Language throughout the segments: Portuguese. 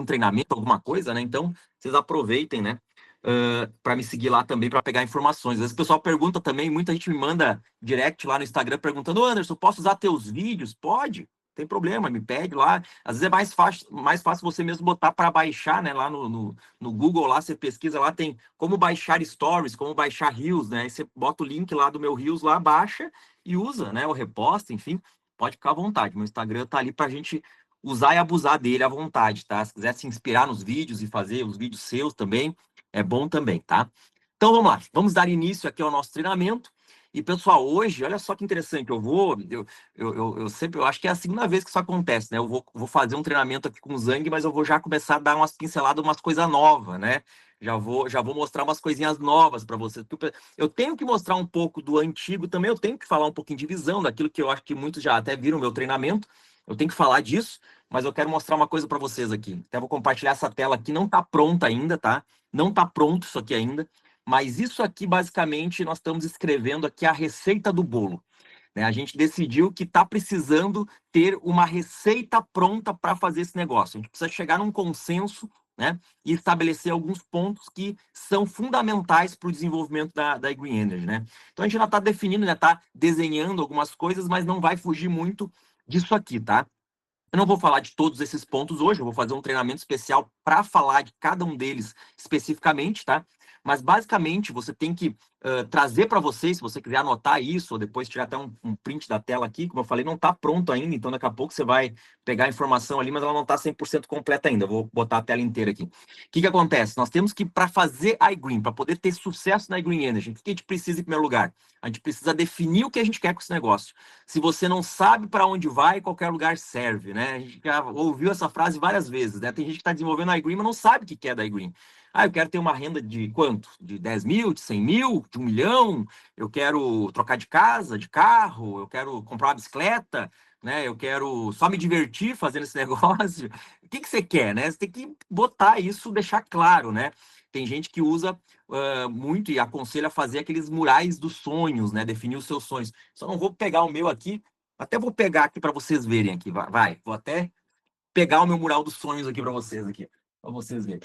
um treinamento, alguma coisa, né? Então, vocês aproveitem, né? Para me seguir lá também, para pegar informações. Às vezes o pessoal pergunta também, muita gente me manda direct lá no Instagram perguntando: Anderson, posso usar teus vídeos? Pode, não tem problema, me pede lá. Às vezes é mais fácil você mesmo botar para baixar, né? Lá no Google, lá você pesquisa, lá tem como baixar stories, como baixar Reels, né? Aí você bota o link lá do meu Reels lá, baixa e usa, né? Ou reposta, enfim, pode ficar à vontade. Meu Instagram tá ali para a gente usar e abusar dele à vontade, tá? Se quiser se inspirar nos vídeos e fazer os vídeos seus também, é bom também, tá? Então vamos lá, vamos dar início aqui ao nosso treinamento. E pessoal, hoje, olha só que interessante, eu acho que é a segunda vez que isso acontece, né? Eu vou fazer um treinamento aqui com o Zang, mas eu vou já começar a dar umas pinceladas, umas coisas novas, né? Já vou mostrar umas coisinhas novas para vocês. Eu tenho que mostrar um pouco do antigo também, eu tenho que falar um pouquinho de visão, daquilo que eu acho que muitos já até viram o meu treinamento. Eu tenho que falar disso, mas eu quero mostrar uma coisa para vocês aqui. Até vou compartilhar essa tela aqui, não está pronta ainda, tá? Não está pronto isso aqui ainda, mas isso aqui, basicamente, nós estamos escrevendo aqui a receita do bolo, né? A gente decidiu que está precisando ter uma receita pronta para fazer esse negócio. A gente precisa chegar num consenso, né? E estabelecer alguns pontos que são fundamentais para o desenvolvimento da Green Energy, né? Então, a gente já está definindo, já está desenhando algumas coisas, mas não vai fugir muito disso aqui, tá? Eu não vou falar de todos esses pontos hoje, eu vou fazer um treinamento especial para falar de cada um deles especificamente, tá? Mas basicamente você tem que trazer para vocês, se você quiser anotar isso, ou depois tirar até um print da tela aqui, como eu falei, não está pronto ainda, então daqui a pouco você vai pegar a informação ali, mas ela não está 100% completa ainda. Eu vou botar a tela inteira aqui. O que acontece? Nós temos que, para fazer a iGreen, para poder ter sucesso na iGreen Energy, o que a gente precisa em primeiro lugar? A gente precisa definir o que a gente quer com esse negócio. Se você não sabe para onde vai, qualquer lugar serve, né? A gente já ouviu essa frase várias vezes, né? Tem gente que está desenvolvendo a iGreen, mas não sabe o que é da iGreen. Ah, eu quero ter uma renda de quanto? De 10 mil, de 100 mil, de 1 milhão? Eu quero trocar de casa, de carro? Eu quero comprar uma bicicleta? Né? Eu quero só me divertir fazendo esse negócio? O que você quer, né? Você tem que botar isso, deixar claro, né? Tem gente que usa muito e aconselha a fazer aqueles murais dos sonhos, né? Definir os seus sonhos. Só não vou pegar o meu aqui, até vou pegar aqui para vocês verem aqui. Vai, vou até pegar o meu mural dos sonhos aqui para vocês verem.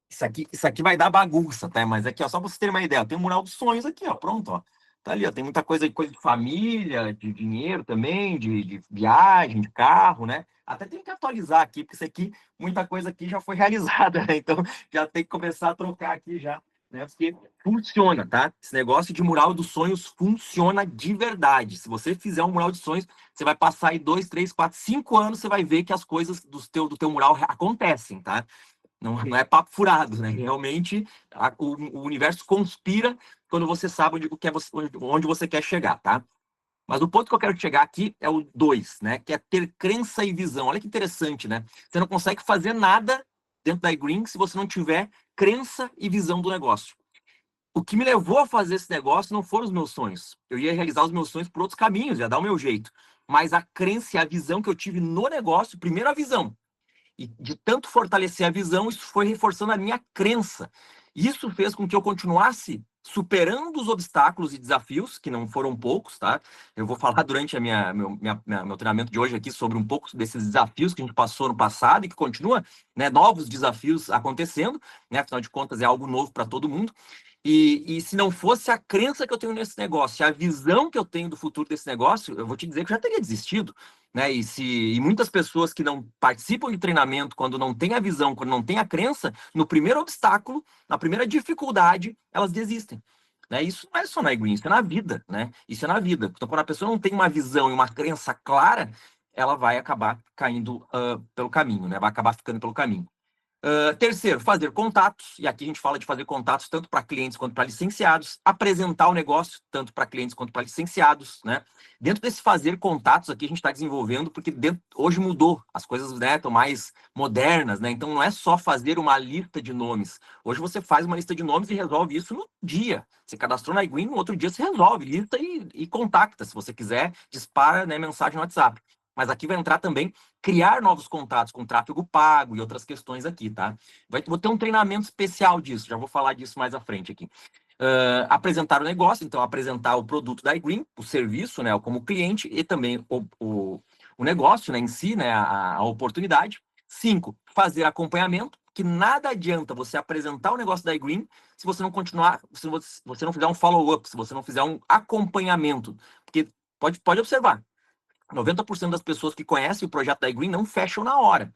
Isso aqui vai dar bagunça, tá? Mas aqui, ó, só pra vocês terem uma ideia, tem um mural dos sonhos aqui, ó, pronto, ó. Tá ali, ó, tem muita coisa de família, de dinheiro também, de viagem, de carro, né? Até tem que atualizar aqui, porque isso aqui, muita coisa aqui já foi realizada, né? Então já tem que começar a trocar aqui já, né? Porque funciona, tá? Esse negócio de mural dos sonhos funciona de verdade. Se você fizer um mural de sonhos, você vai passar aí 2, 3, 4, 5 anos, você vai ver que as coisas do teu mural acontecem, tá? Não é papo furado, né? Realmente o universo conspira quando você sabe onde você quer chegar, tá? Mas o ponto que eu quero chegar aqui é o 2, né? Que é ter crença e visão. Olha que interessante, né? Você não consegue fazer nada dentro da iGreen se você não tiver crença e visão do negócio. O que me levou a fazer esse negócio não foram os meus sonhos. Eu ia realizar os meus sonhos por outros caminhos, ia dar o meu jeito. Mas a crença e a visão que eu tive no negócio, primeiro a visão, e de tanto fortalecer a visão, isso foi reforçando a minha crença. Isso fez com que eu continuasse superando os obstáculos e desafios, que não foram poucos, tá? Eu vou falar durante meu treinamento de hoje aqui sobre um pouco desses desafios que a gente passou no passado e que continua, né, novos desafios acontecendo, né? Afinal de contas, é algo novo para todo mundo. E se não fosse a crença que eu tenho nesse negócio, a visão que eu tenho do futuro desse negócio, eu vou te dizer que eu já teria desistido, né? E muitas pessoas que não participam de treinamento, quando não têm a visão, quando não têm a crença, no primeiro obstáculo, na primeira dificuldade, elas desistem. Né? Isso não é só na iGreen, isso é na vida, né? Isso é na vida. Então, quando a pessoa não tem uma visão e uma crença clara, ela vai acabar caindo pelo caminho, né? Vai acabar ficando pelo caminho. Terceiro, fazer contatos, e aqui a gente fala de fazer contatos tanto para clientes quanto para licenciados, apresentar o negócio tanto para clientes quanto para licenciados, né? Dentro desse fazer contatos aqui a gente está desenvolvendo, porque hoje mudou, as coisas, né, estão mais modernas, né? Então não é só fazer uma lista de nomes. Hoje você faz uma lista de nomes e resolve isso no dia. Você cadastrou na iGreen, no outro dia você resolve, lista e contacta. Se você quiser, dispara, né, mensagem no WhatsApp. Mas aqui vai entrar também criar novos contatos com tráfego pago e outras questões aqui, tá? Vou ter um treinamento especial disso, já vou falar disso mais à frente aqui. Apresentar o negócio, então apresentar o produto da iGreen, o serviço, né, como cliente, e também o negócio, né, em si, né, a oportunidade. 5, fazer acompanhamento, que nada adianta você apresentar o negócio da iGreen se você não continuar, se você não fizer um follow-up, se você não fizer um acompanhamento. Porque pode observar, 90% das pessoas que conhecem o projeto da iGreen não fecham na hora.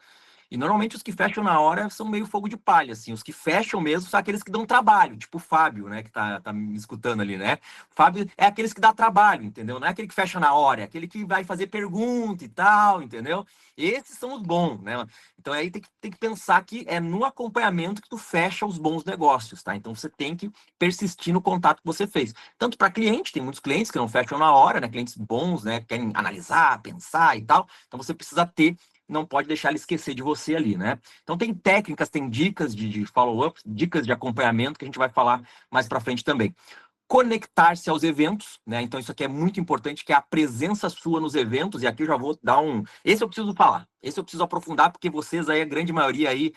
E normalmente os que fecham na hora são meio fogo de palha, assim. Os que fecham mesmo são aqueles que dão trabalho, tipo o Fábio, né, que tá me escutando ali, né? O Fábio é aqueles que dá trabalho, entendeu? Não é aquele que fecha na hora, é aquele que vai fazer pergunta e tal, entendeu? Esses são os bons, né? Então aí tem que pensar que é no acompanhamento que tu fecha os bons negócios, tá? Então você tem que persistir no contato que você fez. Tanto para cliente, tem muitos clientes que não fecham na hora, né? Clientes bons, né? Querem analisar, pensar e tal. Então você precisa ter, não pode deixar ele esquecer de você ali, né? Então tem técnicas, tem dicas de follow-up, dicas de acompanhamento que a gente vai falar mais para frente também. Conectar-se aos eventos, né? Então isso aqui é muito importante, que é a presença sua nos eventos, e aqui eu já vou dar um... Esse eu preciso falar, esse eu preciso aprofundar, porque vocês aí, a grande maioria aí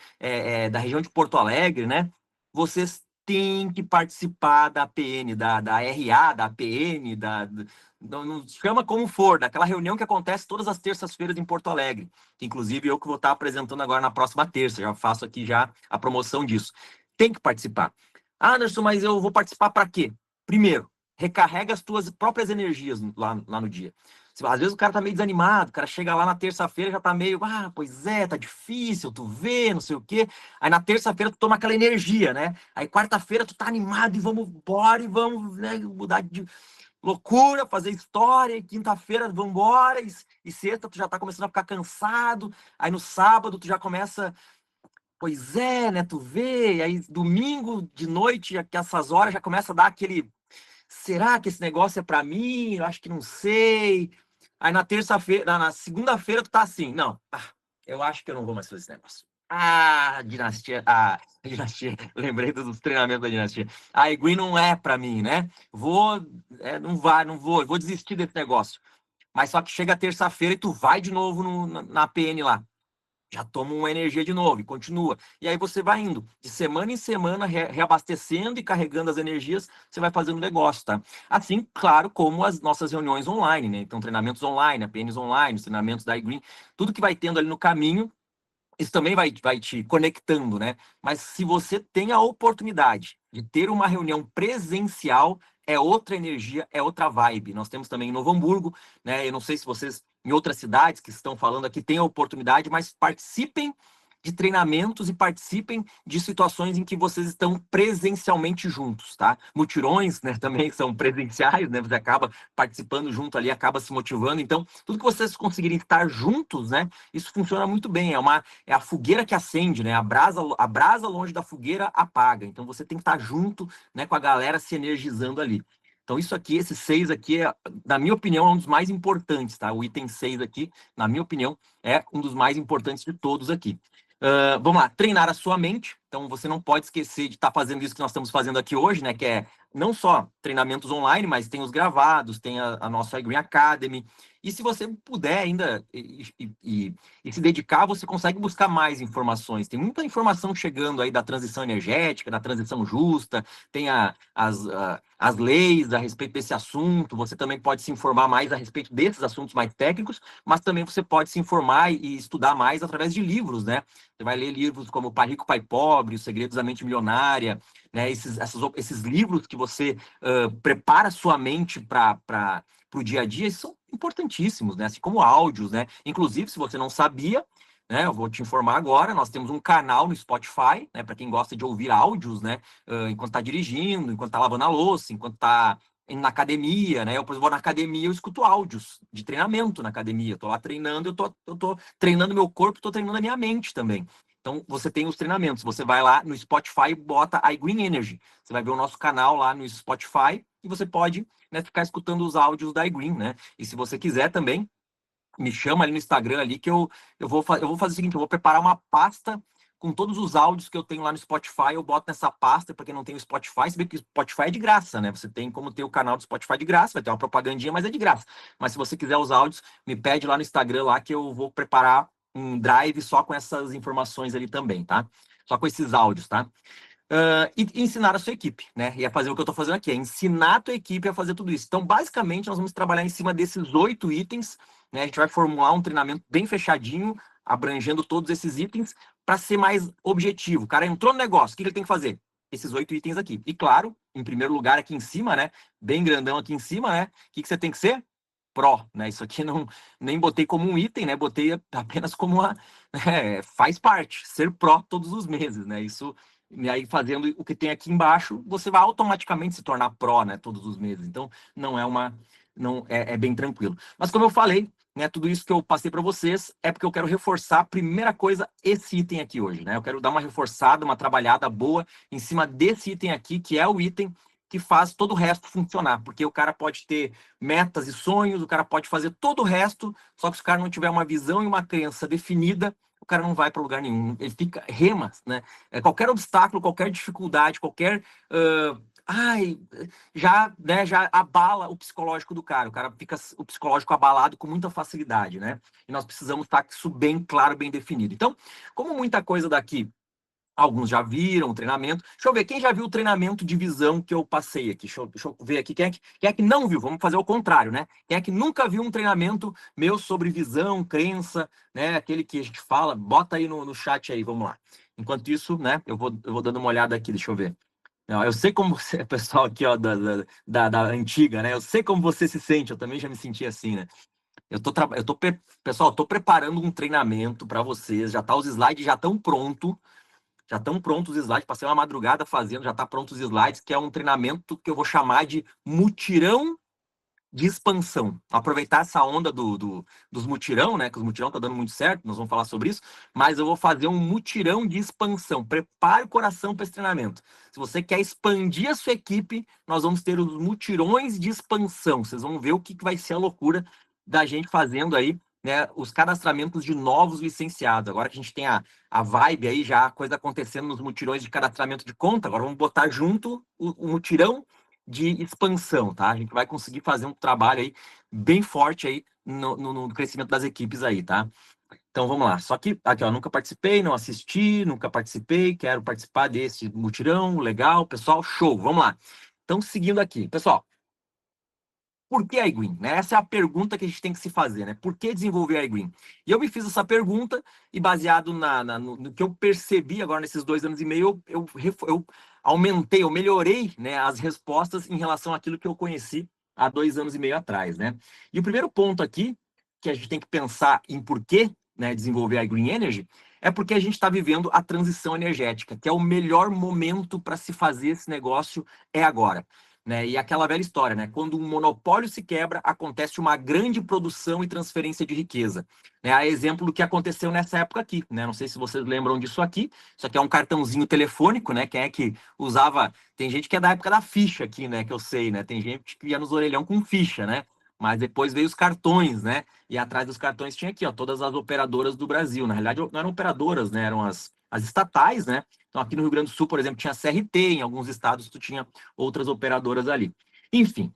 da região de Porto Alegre, né? Vocês têm que participar da PN, da RA, da PN, não chama como for, daquela reunião que acontece todas as terças-feiras em Porto Alegre, que inclusive eu que vou estar apresentando agora na próxima terça, já faço aqui já a promoção disso. Tem que participar. Ah, Anderson, mas eu vou participar para quê? Primeiro, recarrega as tuas próprias energias lá no dia. Às vezes o cara tá meio desanimado, o cara chega lá na terça-feira já tá meio, pois é, tá difícil, tu vê, não sei o quê. Aí na terça-feira tu toma aquela energia, né? Aí quarta-feira tu tá animado e vamos embora e vamos, né, mudar de loucura, fazer história, e quinta-feira vamos embora, e sexta tu já tá começando a ficar cansado, aí no sábado tu já começa, pois é, né, tu vê, e aí domingo de noite, que essas horas já começa a dar aquele, será que esse negócio é para mim? Eu acho que não sei. Aí na terça-feira, na segunda-feira, tu tá assim, não, eu acho que eu não vou mais fazer esse negócio. Dinastia, lembrei dos treinamentos da dinastia. A Green não é para mim, né? Não vou desistir desse negócio. Mas só que chega terça-feira e tu vai de novo na PN lá, já toma uma energia de novo e continua. E aí você vai indo de semana em semana, reabastecendo e carregando as energias, você vai fazendo negócio, tá? Assim, claro, como as nossas reuniões online, né? Então, treinamentos online, APNs online, os treinamentos da iGreen, tudo que vai tendo ali no caminho, isso também vai te conectando, né? Mas se você tem a oportunidade de ter uma reunião presencial, é outra energia, é outra vibe. Nós temos também em Novo Hamburgo, né? Eu não sei se vocês, em outras cidades que estão falando aqui, têm a oportunidade, mas participem de treinamentos e participem de situações em que vocês estão presencialmente juntos, tá? Mutirões, né, também são presenciais, né? Você acaba participando junto ali, acaba se motivando. Então, tudo que vocês conseguirem estar juntos, né? Isso funciona muito bem. É a fogueira que acende, né? A brasa longe da fogueira apaga. Então, você tem que estar junto, né, com a galera se energizando ali. Então, isso aqui, esses 6 aqui, na minha opinião, é um dos mais importantes, tá? O item 6 aqui, na minha opinião, é um dos mais importantes de todos aqui. Vamos lá, treinar a sua mente. Então, você não pode esquecer de estar fazendo isso que nós estamos fazendo aqui hoje, né? Que é não só treinamentos online, mas tem os gravados, tem a nossa iGreen Academy. E se você puder ainda e se dedicar, você consegue buscar mais informações. Tem muita informação chegando aí da transição energética, da transição justa, tem as leis a respeito desse assunto. Você também pode se informar mais a respeito desses assuntos mais técnicos, mas também você pode se informar e estudar mais através de livros, né? Você vai ler livros como Pai Rico, Pai Pobre, Os Segredos da Mente Milionária, né? Esses livros que você prepara sua mente para o dia a dia, são importantíssimos, né? Assim como áudios, né? Inclusive, se você não sabia, né? Eu vou te informar agora, nós temos um canal no Spotify, né? Para quem gosta de ouvir áudios, né? Enquanto está dirigindo, enquanto está lavando a louça, enquanto está indo na academia, né? Eu, por exemplo, vou na academia, eu escuto áudios de treinamento na academia. Eu tô lá treinando, eu tô treinando meu corpo, tô treinando a minha mente também. Então, você tem os treinamentos. Você vai lá no Spotify e bota iGreen Energy. Você vai ver o nosso canal lá no Spotify e você pode, né, ficar escutando os áudios da iGreen, né? E se você quiser também, me chama ali no Instagram ali que eu vou fazer o seguinte, eu vou preparar uma pasta com todos os áudios que eu tenho lá no Spotify, eu boto nessa pasta, para quem não tem o Spotify, você vê que o Spotify é de graça, né? Você tem como ter o canal do Spotify de graça, vai ter uma propagandinha, mas é de graça. Mas se você quiser os áudios, me pede lá no Instagram lá que eu vou preparar um drive só com essas informações ali também, tá? Só com esses áudios, tá? E ensinar a sua equipe, né? E a fazer o que eu estou fazendo aqui, é ensinar a tua equipe a fazer tudo isso. Então, basicamente, nós vamos trabalhar em cima desses 8 itens, né? A gente vai formular um treinamento bem fechadinho, abrangendo todos esses itens, para ser mais objetivo. O cara entrou no negócio, o que ele tem que fazer? Esses 8 itens aqui. E claro, em primeiro lugar aqui em cima, né? Bem grandão aqui em cima, né? O que você tem que ser? Pró, né? Isso aqui não nem botei como um item, né? Botei apenas como uma faz parte, ser pró todos os meses, né? Isso, e aí fazendo o que tem aqui embaixo, você vai automaticamente se tornar pró, né? Todos os meses. Então não é uma, não é bem tranquilo. Mas como eu falei, né? Tudo isso que eu passei para vocês é porque eu quero reforçar a primeira coisa esse item aqui hoje, né? Eu quero dar uma reforçada, uma trabalhada boa em cima desse item aqui, que é o item que faz todo o resto funcionar, porque o cara pode ter metas e sonhos, o cara pode fazer todo o resto, só que se o cara não tiver uma visão e uma crença definida, o cara não vai para lugar nenhum, ele fica rema, né? Qualquer obstáculo, qualquer dificuldade, qualquer ai, já abala o psicológico do cara. O cara fica o psicológico abalado com muita facilidade, né? E nós precisamos estar com isso bem claro, bem definido. Então, como muita coisa daqui alguns já viram o treinamento. Deixa eu ver, quem já viu o treinamento de visão que eu passei aqui? Deixa eu ver aqui. Quem é que não viu? Vamos fazer o contrário, né? Quem é que nunca viu um treinamento meu sobre visão, crença, né? Aquele que a gente fala, bota aí no chat aí, vamos lá. Enquanto isso, né, eu vou dando uma olhada aqui, deixa eu ver. Não, eu sei como você, pessoal aqui, ó, da antiga, né? Eu sei como você se sente, eu também já me senti assim, né? Pessoal, eu tô preparando um treinamento para vocês, já tá os slides já estão prontos. Já estão prontos os slides, passei uma madrugada fazendo, já está prontos os slides, que é um treinamento que eu vou chamar de mutirão de expansão. Aproveitar essa onda dos mutirão, né? Que os mutirão tá dando muito certo, nós vamos falar sobre isso, mas eu vou fazer um mutirão de expansão. Prepare o coração para esse treinamento. Se você quer expandir a sua equipe, nós vamos ter os mutirões de expansão. Vocês vão ver o que vai ser a loucura da gente fazendo aí, né? Os cadastramentos de novos licenciados. Agora que a gente tem a vibe aí, já a coisa acontecendo nos mutirões de cadastramento de conta, agora vamos botar junto o mutirão de expansão, tá? A gente vai conseguir fazer um trabalho aí bem forte aí no crescimento das equipes aí, tá? Então vamos lá. Só que aqui, ó, nunca participei, não assisti, nunca participei, quero participar desse mutirão, legal, pessoal, show, vamos lá. Então, seguindo aqui, pessoal, por que a iGreen? Né? Essa é a pergunta que a gente tem que se fazer, né? Por que desenvolver a iGreen? E eu me fiz essa pergunta e baseado no que eu percebi agora nesses 2 anos e meio, eu aumentei, eu melhorei, né, as respostas em relação àquilo que eu conheci há 2 anos e meio atrás, né? E o primeiro ponto aqui, que a gente tem que pensar em por que, né, desenvolver a Green Energy, é porque a gente está vivendo a transição energética, que é o melhor momento para se fazer esse negócio é agora. Né? E aquela velha história, né? Quando um monopólio se quebra, acontece uma grande produção e transferência de riqueza. Né? A exemplo do que aconteceu nessa época aqui, né? Não sei se vocês lembram disso aqui. Isso aqui é um cartãozinho telefônico, né? Quem é que usava? Tem gente que é da época da ficha aqui, né? Que eu sei, né? Tem gente que ia nos orelhão com ficha, né? Mas depois veio os cartões, né? E atrás dos cartões tinha aqui, ó, todas as operadoras do Brasil. Na realidade, não eram operadoras, né? Eram as estatais, né? Então, aqui no Rio Grande do Sul, por exemplo, tinha CRT, em alguns estados tu tinha outras operadoras ali. Enfim,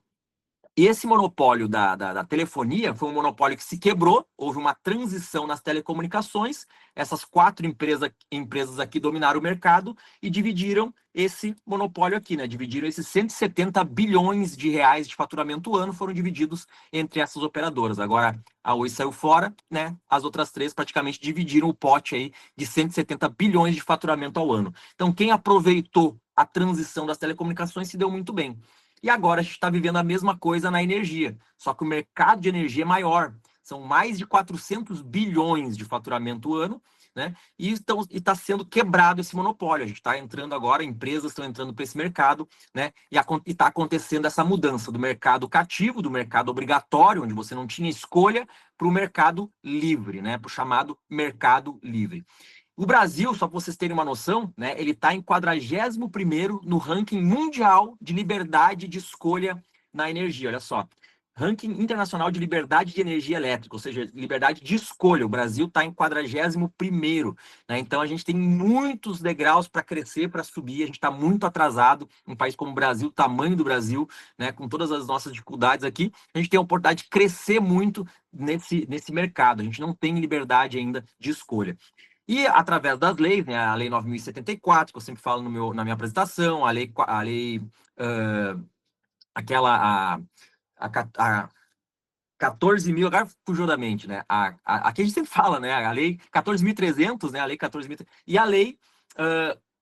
esse monopólio da telefonia foi um monopólio que se quebrou, houve uma transição nas telecomunicações, essas 4 empresas aqui dominaram o mercado e dividiram esse monopólio aqui, né? Dividiram esses 170 bilhões de reais de faturamento ano, foram divididos entre essas operadoras. Agora a Oi saiu fora, né? As outras 3 praticamente dividiram o pote aí de 170 bilhões de faturamento ao ano. Então, quem aproveitou a transição das telecomunicações se deu muito bem. E agora a gente está vivendo a mesma coisa na energia, só que o mercado de energia é maior. São mais de 400 bilhões de faturamento ano, né? E está sendo quebrado esse monopólio. A gente está entrando agora, empresas estão entrando para esse mercado, né? E está acontecendo essa mudança do mercado cativo, do mercado obrigatório, onde você não tinha escolha, para o mercado livre, né? Para o chamado mercado livre. O Brasil, só para vocês terem uma noção, né, ele está em 41º no ranking mundial de liberdade de escolha na energia. Olha só, ranking internacional de liberdade de energia elétrica, ou seja, liberdade de escolha. O Brasil está em 41º, né? Então a gente tem muitos degraus para crescer, para subir. A gente está muito atrasado. Um país como o Brasil, o tamanho do Brasil, né, com todas as nossas dificuldades aqui, a gente tem a oportunidade de crescer muito nesse mercado. A gente não tem liberdade ainda de escolha. E através das leis, né, a Lei 9.074, que eu sempre falo na minha apresentação, a lei aquela, a, 14 mil, agora fugiu da mente, né? Aqui a gente sempre fala, né? A lei 14.300, né? A lei 14.000 e a lei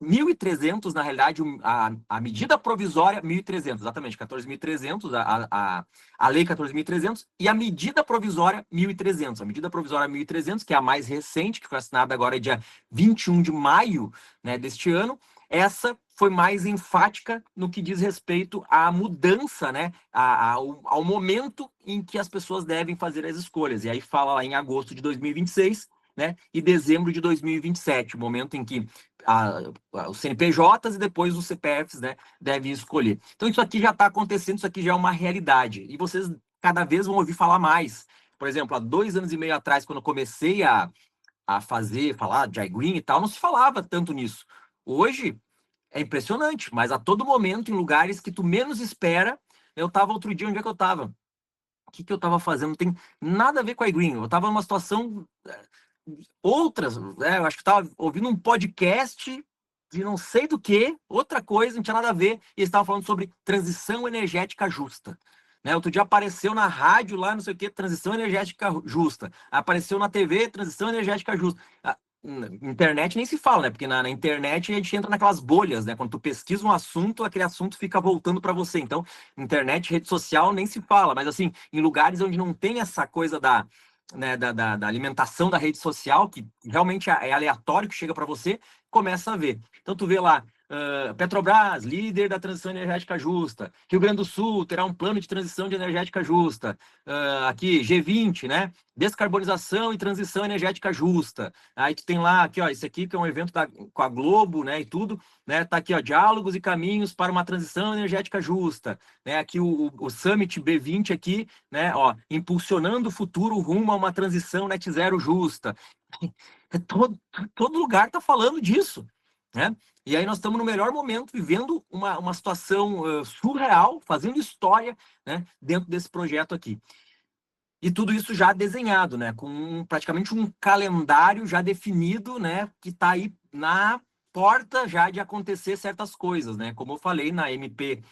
1.300, na realidade, a medida provisória 1.300, exatamente, 14.300, a lei 14.300 e a medida provisória 1.300. A medida provisória 1.300, que é a mais recente, que foi assinada agora dia 21 de maio, né, deste ano, essa foi mais enfática no que diz respeito à mudança, né, ao momento em que as pessoas devem fazer as escolhas. E aí fala lá em agosto de 2026, né, e dezembro de 2027, o momento em que os CNPJs e depois os CPFs, né, devem escolher. Então isso aqui já está acontecendo, isso aqui já é uma realidade. E vocês cada vez vão ouvir falar mais. Por exemplo, há 2 anos e meio atrás, quando eu comecei a falar de iGreen e tal, não se falava tanto nisso. Hoje é impressionante, mas a todo momento, em lugares que tu menos espera. Eu estava outro dia, onde é que eu estava? O que eu estava fazendo? Não tem nada a ver com a iGreen. Eu estava numa situação outras, né? Eu acho que estava ouvindo um podcast de não sei do que, outra coisa, não tinha nada a ver, e eles estavam falando sobre transição energética justa. Né? Outro dia apareceu na rádio lá, não sei o que, transição energética justa. Apareceu na TV, transição energética justa. Internet nem se fala, né? Porque na internet a gente entra naquelas bolhas, né? Quando tu pesquisa um assunto, aquele assunto fica voltando para você. Então, internet, rede social nem se fala, mas assim, em lugares onde não tem essa coisa né, da alimentação da rede social, que realmente é aleatório que chega para você, começa a ver. Então, tu vê lá, Petrobras, líder da transição energética justa. Rio Grande do Sul terá um plano de transição de energética justa. Aqui, G20, né? Descarbonização e transição energética justa. Aí tu tem lá, aqui, ó, esse aqui que é um evento com a Globo, né, e tudo, né? Tá aqui, ó, diálogos e caminhos para uma transição energética justa. Né? Aqui o Summit B20 aqui, né, ó, impulsionando o futuro rumo a uma transição net zero justa. Todo lugar está falando disso, né? E aí nós estamos no melhor momento, vivendo uma situação surreal, fazendo história, né, dentro desse projeto aqui. E tudo isso já desenhado, né, com praticamente um calendário já definido, né, que está aí na porta já de acontecer certas coisas, né? Como eu falei na MP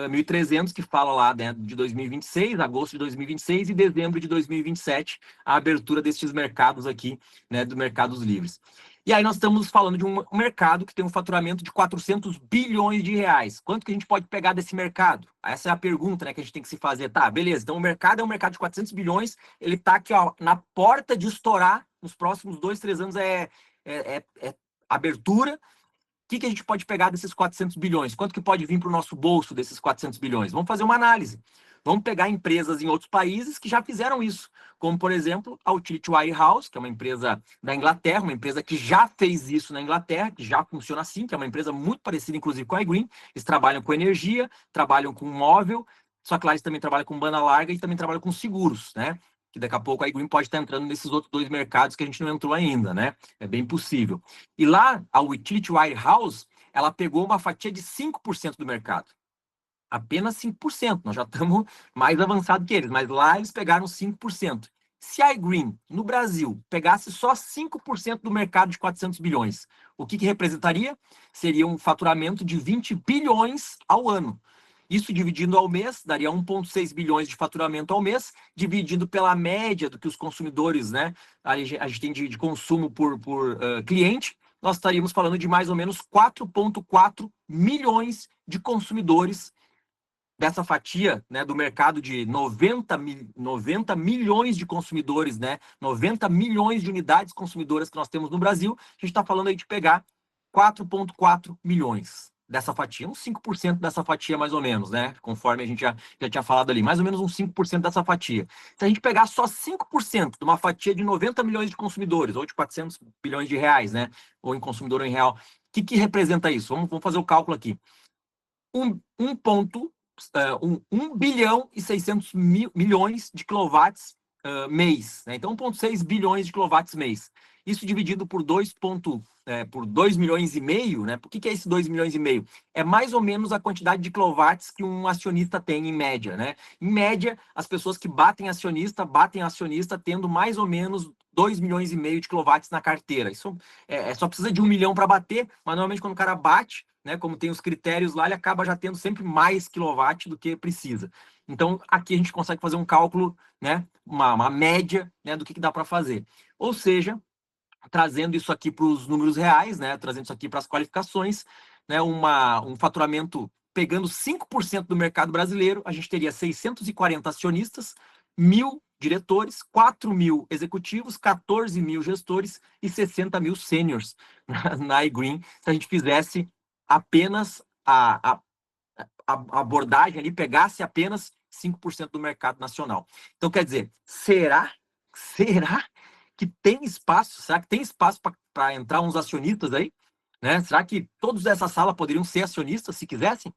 1300, que fala lá, né, de 2026, agosto de 2026 e dezembro de 2027, a abertura destes mercados aqui, né, dos mercados livres. E aí nós estamos falando de um mercado que tem um faturamento de 400 bilhões de reais. Quanto que a gente pode pegar desse mercado? Essa é a pergunta, né, que a gente tem que se fazer. Tá, beleza, então o mercado é um mercado de 400 bilhões, ele está aqui, ó, na porta de estourar nos próximos 2, 3 anos, é abertura. O que a gente pode pegar desses 400 bilhões? Quanto que pode vir para o nosso bolso desses 400 bilhões? Vamos fazer uma análise. Vamos pegar empresas em outros países que já fizeram isso, como, por exemplo, a Utility Warehouse, que é uma empresa da Inglaterra, uma empresa que já fez isso na Inglaterra, que já funciona assim, que é uma empresa muito parecida, inclusive, com a iGreen. Eles trabalham com energia, trabalham com móvel, só que lá eles também trabalham com banda larga e também trabalham com seguros, né? Que daqui a pouco a iGreen pode estar entrando nesses outros 2 mercados que a gente não entrou ainda, né? É bem possível. E lá, a Utility Warehouse, ela pegou uma fatia de 5% do mercado. Apenas 5%. Nós já estamos mais avançados que eles, mas lá eles pegaram 5%. Se a iGreen, no Brasil, pegasse só 5% do mercado de 400 bilhões, o que representaria? Seria um faturamento de 20 bilhões ao ano. Isso dividindo ao mês, daria 1,6 bilhões de faturamento ao mês, dividido pela média do que os consumidores, né, a gente tem de consumo por cliente, nós estaríamos falando de mais ou menos 4,4 milhões de consumidores dessa fatia, né, do mercado de 90 milhões de consumidores, né, 90 milhões de unidades consumidoras que nós temos no Brasil. A gente está falando aí de pegar 4,4 milhões dessa fatia, uns 5% dessa fatia mais ou menos, né, conforme a gente já tinha falado ali, mais ou menos uns 5% dessa fatia. Se a gente pegar só 5% de uma fatia de 90 milhões de consumidores, ou de 400 bilhões de reais, né, ou em consumidor ou em real, o que representa isso? Vamos fazer o cálculo aqui. 1 bilhão e 600 milhões de quilowatts mês. Né? Então, 1,6 bilhões de quilowatts mês. Isso dividido por 2 milhões e meio, né? Por que é esse 2 milhões e meio? É mais ou menos a quantidade de quilowatts que um acionista tem em média, né? Em média, as pessoas que batem acionista tendo mais ou menos 2 milhões e meio de quilowatts na carteira. Isso só precisa de 1 milhão para bater, mas normalmente quando o cara bate, né? Como tem os critérios lá, ele acaba já tendo sempre mais quilowatt do que precisa. Então, aqui a gente consegue fazer um cálculo, né? Uma média, né? Do que dá para fazer. Ou seja, trazendo isso aqui para os números reais, né? Trazendo isso aqui para as qualificações, né? Um faturamento pegando 5% do mercado brasileiro, a gente teria 640 acionistas, 1.000 diretores, 4.000 executivos, 14.000 gestores e 60.000 sêniors na iGreen, se a gente fizesse apenas a abordagem ali, pegasse apenas 5% do mercado nacional. Então, quer dizer, será que tem espaço? Será que tem espaço para entrar uns acionistas aí? Né? Será que todos dessa sala poderiam ser acionistas se quisessem?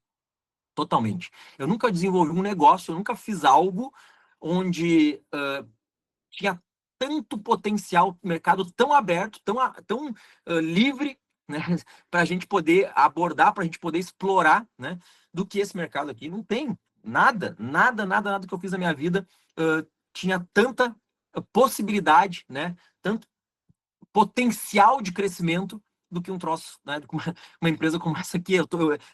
Totalmente. Eu nunca desenvolvi um negócio, eu nunca fiz algo onde tinha tanto potencial, mercado tão aberto, tão livre, né, para a gente poder abordar, para a gente poder explorar, né, do que esse mercado aqui. Não tem nada que eu fiz na minha vida tinha tanta possibilidade, né, tanto potencial de crescimento do que um troço, né, uma empresa como essa aqui.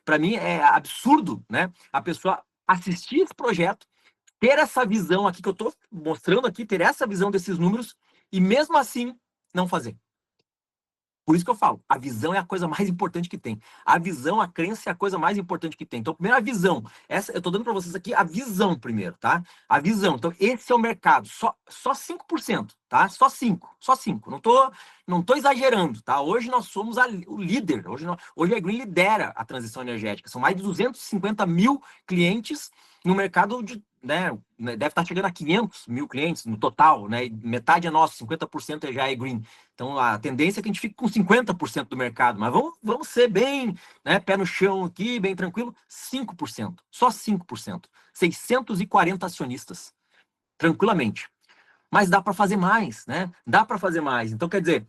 Para mim é absurdo, né, a pessoa assistir esse projeto, ter essa visão aqui que eu estou mostrando aqui, ter essa visão desses números e mesmo assim não fazer. Por isso que eu falo, a visão é a coisa mais importante que tem. A visão, a crença é a coisa mais importante que tem. Então, primeiro a visão. Eu estou dando para vocês aqui a visão primeiro, tá? A visão. Então, esse é o mercado. Só 5%, tá? Só 5. Não tô exagerando, tá? Hoje nós somos o líder. Hoje a Green lidera a transição energética. São mais de 250.000 clientes no mercado de, né, deve estar chegando a 500.000 clientes no total, né? Metade é nosso, 50% já é Green. Então, a tendência é que a gente fique com 50% do mercado, mas vamos ser bem, né, pé no chão aqui, bem tranquilo, 5%, só 5%, 640 acionistas, tranquilamente. Mas dá para fazer mais, né? Dá para fazer mais. Então, quer dizer,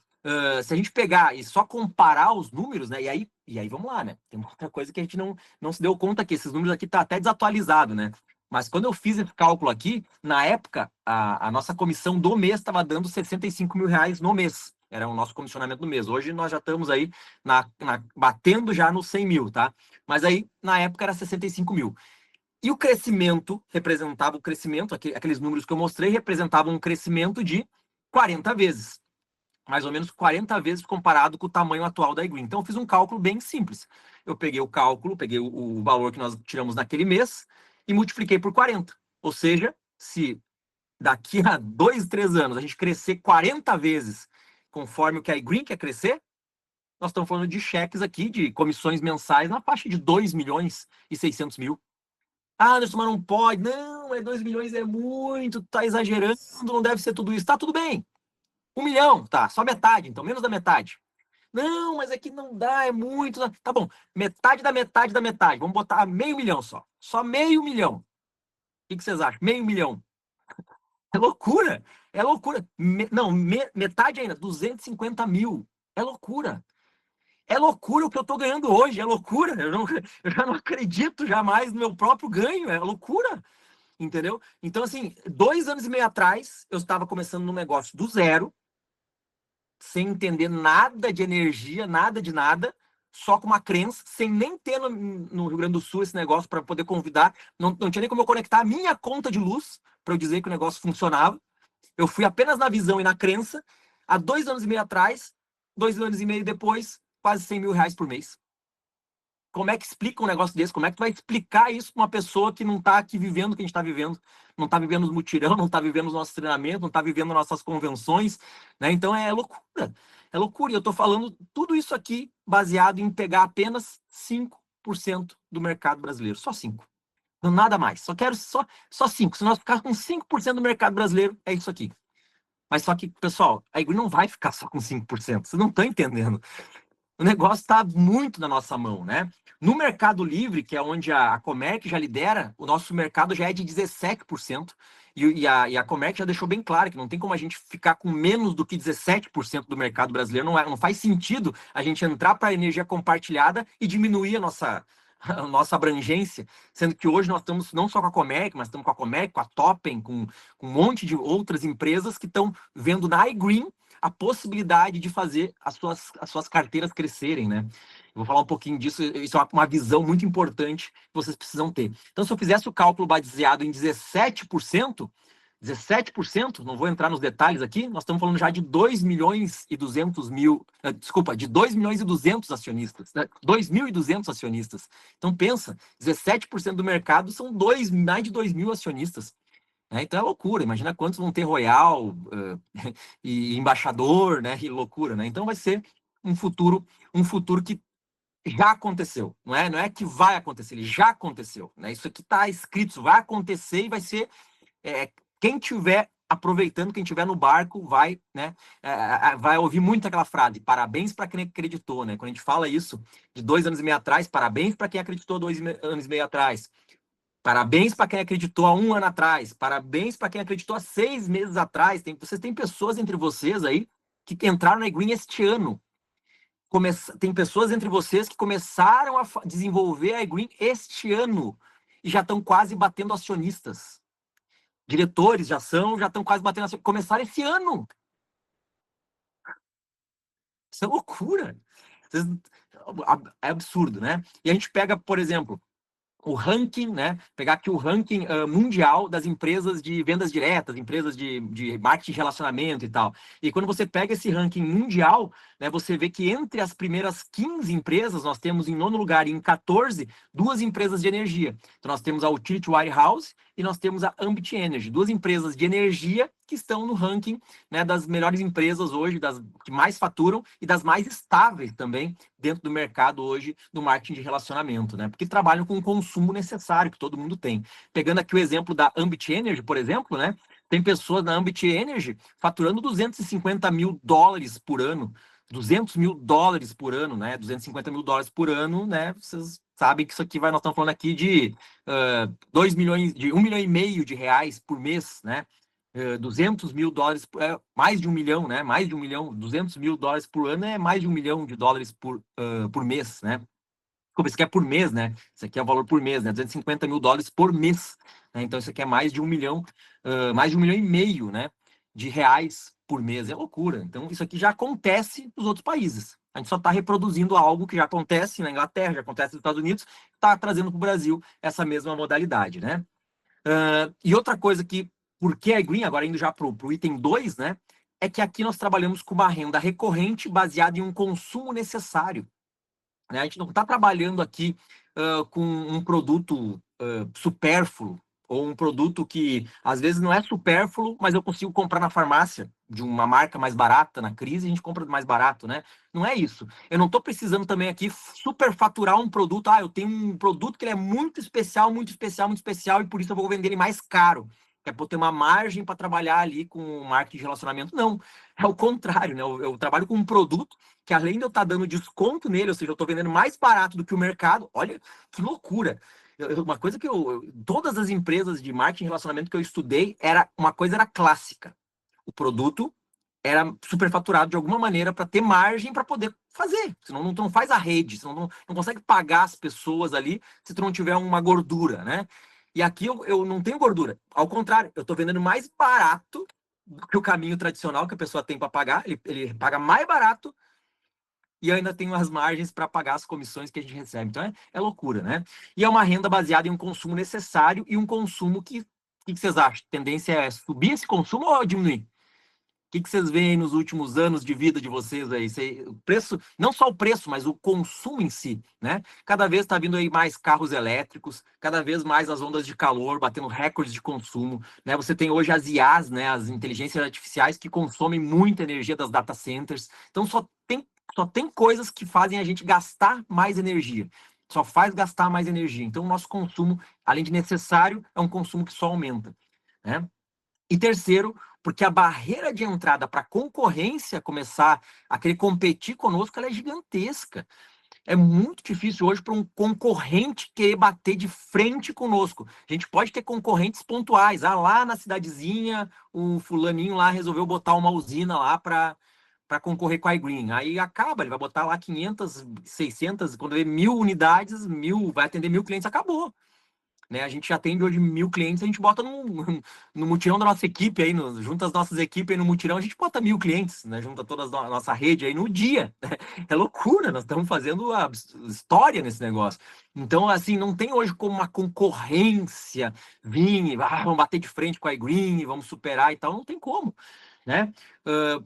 se a gente pegar e só comparar os números, né? E aí vamos lá, né? Tem uma outra coisa que a gente não se deu conta que esses números aqui tá até desatualizado, né? Mas quando eu fiz esse cálculo aqui, na época, a nossa comissão do mês estava dando 65 mil reais no mês. Era o nosso comissionamento do mês. Hoje nós já estamos aí batendo já nos 100 mil, tá? Mas aí, na época, era 65 mil. E o crescimento representava o crescimento, aqueles números que eu mostrei, representavam um crescimento de 40 vezes. Mais ou menos 40 vezes comparado com o tamanho atual da iGreen. Então, eu fiz um cálculo bem simples. Eu peguei o cálculo, peguei o valor que nós tiramos naquele mês e multipliquei por 40. Ou seja, se daqui a 2, 3 anos a gente crescer 40 vezes conforme o que a iGreen quer crescer, nós estamos falando de cheques aqui, de comissões mensais na faixa de 2 milhões e 600 mil. Ah, Anderson, mas não pode. Não, 2 milhões é muito, tá exagerando, não deve ser tudo isso. Tá tudo bem. 1 milhão, tá, só metade, então, menos da metade. Não, mas é que não dá, é muito. Tá bom, metade da metade da metade. Vamos botar meio milhão só. Só meio milhão. O que vocês acham? Meio milhão. É loucura. É loucura. Metade ainda, 250 mil. É loucura. É loucura o que eu tô ganhando hoje. É loucura. Eu já não acredito jamais no meu próprio ganho. É loucura. Entendeu? Então, assim, 2 anos e meio atrás, eu estava começando num negócio do zero, sem entender nada de energia, nada de nada, só com uma crença, sem nem ter no Rio Grande do Sul esse negócio para poder convidar. Não tinha nem como eu conectar a minha conta de luz para eu dizer que o negócio funcionava. Eu fui apenas na visão e na crença. Há 2 anos e meio atrás, 2 anos e meio depois, quase 100 mil reais por mês. Como é que explica um negócio desse? Como é que tu vai explicar isso para uma pessoa que não está aqui vivendo o que a gente está vivendo? Não está vivendo os mutirão, não está vivendo os nossos treinamentos, não está vivendo nossas convenções, né? Então é loucura. É loucura. E eu estou falando tudo isso aqui baseado em pegar apenas 5% do mercado brasileiro. Só 5%. Nada mais. Só quero só 5%. Se nós ficarmos com 5% do mercado brasileiro, é isso aqui. Mas só que, pessoal, a Igor não vai ficar só com 5%. Vocês não estão entendendo. O negócio está muito na nossa mão, né? No Mercado Livre, que é onde a Comerc já lidera, o nosso mercado já é de 17%, e a Comerc já deixou bem claro que não tem como a gente ficar com menos do que 17% do mercado brasileiro, não faz sentido a gente entrar para a energia compartilhada e diminuir a nossa abrangência, sendo que hoje nós estamos não só com a Comerc, mas estamos com a Comerc, com a Toppen, com um monte de outras empresas que estão vendo na iGreen a possibilidade de fazer as suas carteiras crescerem, né? Eu vou falar um pouquinho disso, isso é uma visão muito importante que vocês precisam ter. Então, se eu fizesse o cálculo baseado em 17%, não vou entrar nos detalhes aqui, nós estamos falando já de 2 milhões e 200 mil, desculpa, de 2 milhões e 200 acionistas, né? 2.200 acionistas. Então pensa, 17% do mercado são mais de 2 mil acionistas. Né? Então é loucura, imagina quantos vão ter Royal e embaixador, né? E loucura, né? Então vai ser um futuro que já aconteceu, não é que vai acontecer, ele já aconteceu, né? Isso aqui está escrito, isso vai acontecer e vai ser quem tiver aproveitando, quem tiver no barco vai, né, vai ouvir muito aquela frase, parabéns para quem acreditou, né? Quando a gente fala isso de 2 anos e meio atrás, parabéns para quem acreditou 2 anos e meio atrás, parabéns para quem acreditou há 1 ano atrás, parabéns para quem acreditou há 6 meses atrás. Vocês têm pessoas entre vocês aí que entraram na Green este ano. Tem pessoas entre vocês que começaram a desenvolver a Green este ano e já estão quase batendo acionistas. Diretores já estão quase batendo acionistas. Começaram esse ano. Isso é loucura. É absurdo, né? E a gente pega, por exemplo, o ranking, né? Pegar aqui o ranking mundial das empresas de vendas diretas, empresas de marketing de relacionamento e tal. E quando você pega esse ranking mundial, né, você vê que entre as primeiras 15 empresas, nós temos em 9º lugar e em 14, 2 empresas de energia. Então nós temos a Utility Warehouse e nós temos a Ambit Energy, 2 empresas de energia que estão no ranking, né, das melhores empresas hoje, das que mais faturam e das mais estáveis também dentro do mercado hoje do marketing de relacionamento, né? Porque trabalham com o consumo necessário que todo mundo tem. Pegando aqui o exemplo da Ambit Energy, por exemplo, né? Tem pessoas na Ambit Energy faturando 250 mil dólares por ano, 200 mil dólares por ano, né? 250 mil dólares por ano, né? Vocês sabem que isso aqui nós estamos falando aqui de 2 milhões, de 1 milhão e meio de reais por mês, né? 200 mil dólares, mais de 1 milhão, né? Mais de 1 milhão, 200 mil dólares por ano é mais de 1 milhão de dólares por mês, né? Como isso aqui é por mês, né? Isso aqui é o valor por mês, né? 250 mil dólares por mês. Né? Então, isso aqui é mais de 1 milhão, mais de 1 milhão e meio, né? De reais por mês. É loucura. Então, isso aqui já acontece nos outros países. A gente só está reproduzindo algo que já acontece na Inglaterra, já acontece nos Estados Unidos, está trazendo para o Brasil essa mesma modalidade, né? E outra coisa que, por que a Green, agora indo já para o item 2, né? É que aqui nós trabalhamos com uma renda recorrente baseada em um consumo necessário. Né? A gente não está trabalhando aqui com um produto supérfluo, ou um produto que às vezes não é supérfluo, mas eu consigo comprar na farmácia de uma marca mais barata na crise, a gente compra mais barato, né? Não é isso. Eu não estou precisando também aqui superfaturar um produto. Eu tenho um produto que ele é muito especial, muito especial, muito especial, e por isso eu vou vender ele mais caro. É para ter uma margem para trabalhar ali com o marketing de relacionamento. Não, é o contrário, né? Eu trabalho com um produto que, além de eu estar dando desconto nele, ou seja, eu estou vendendo mais barato do que o mercado. Olha que loucura. Uma coisa que todas as empresas de marketing e relacionamento que eu estudei, uma coisa era clássica. O produto era superfaturado de alguma maneira para ter margem para poder fazer. Senão tu não faz a rede, senão não consegue pagar as pessoas ali se tu não tiver uma gordura, né? E aqui eu não tenho gordura. Ao contrário, eu estou vendendo mais barato do que o caminho tradicional que a pessoa tem para pagar. Ele paga mais barato e eu ainda tenho as margens para pagar as comissões que a gente recebe. Então é loucura, né? E é uma renda baseada em um consumo necessário e um consumo que. O que vocês acham? A tendência é subir esse consumo ou diminuir? O que vocês veem nos últimos anos de vida de vocês aí? O preço, não só o preço, mas o consumo em si, né? Cada vez está vindo aí mais carros elétricos, cada vez mais as ondas de calor, batendo recordes de consumo, né? Você tem hoje as IAs, né? As inteligências artificiais que consomem muita energia das data centers. Então só tem coisas que fazem a gente gastar mais energia. Só faz gastar mais energia. Então o nosso consumo, além de necessário, é um consumo que só aumenta, né? E terceiro, porque a barreira de entrada para a concorrência começar a querer competir conosco, ela é gigantesca. É muito difícil hoje para um concorrente querer bater de frente conosco. A gente pode ter concorrentes pontuais. Lá na cidadezinha, o fulaninho lá resolveu botar uma usina lá para concorrer com a iGreen. Aí acaba, ele vai botar lá 500, 600, quando vê 1.000 unidades, vai atender 1.000 clientes, acabou. né? A gente atende hoje 1.000 clientes, a gente bota no mutirão da nossa equipe aí, junta as nossas equipes aí no mutirão, a gente bota 1.000 clientes, né? Junta toda a nossa rede aí no dia. É loucura, nós estamos fazendo a história nesse negócio. Então, assim, não tem hoje como uma concorrência vir, vamos bater de frente com a iGreen, vamos superar e tal, não tem como, né?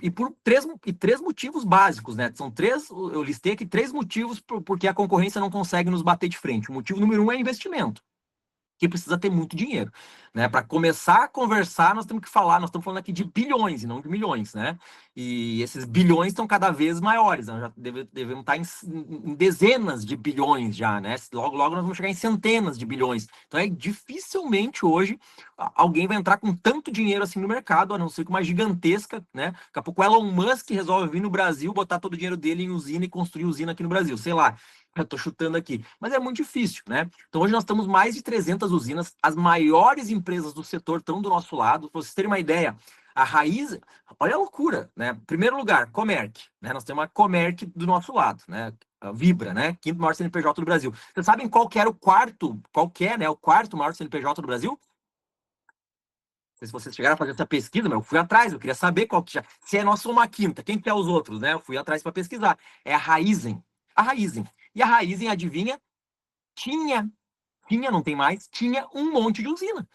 E por três motivos básicos, né? São três, eu listei aqui três motivos porque a concorrência não consegue nos bater de frente. O motivo número um é investimento, que precisa ter muito dinheiro, né? Para começar a conversar, nós temos que falar, nós estamos falando aqui de bilhões e não de milhões, né? E esses bilhões estão cada vez maiores, nós já devemos estar em dezenas de bilhões já, né? Logo, logo nós vamos chegar em centenas de bilhões. Então é dificilmente hoje alguém vai entrar com tanto dinheiro assim no mercado, a não ser que uma gigantesca, né? Daqui a pouco o Elon Musk resolve vir no Brasil, botar todo o dinheiro dele em usina e construir usina aqui no Brasil, sei lá. Eu tô chutando aqui, mas é muito difícil, né? Então hoje nós temos mais de 300 usinas, as maiores empresas do setor estão do nosso lado. Para vocês terem uma ideia, a Raiz, olha a loucura, né? Primeiro lugar, Comerc, né? Nós temos a Comerc do nosso lado, né? A Vibra, né? Quinto maior CNPJ do Brasil. Vocês sabem qual que era o quarto, qual que é, né? O quarto maior CNPJ do Brasil? Não sei se vocês chegaram a fazer essa pesquisa, mas eu fui atrás, eu queria saber qual que já. Se é nossa uma quinta, quem que é os outros, né? Eu fui atrás para pesquisar. É a Raizen. A Raizen. E a Raizen, adivinha? Tinha, não tem mais, tinha um monte de usina.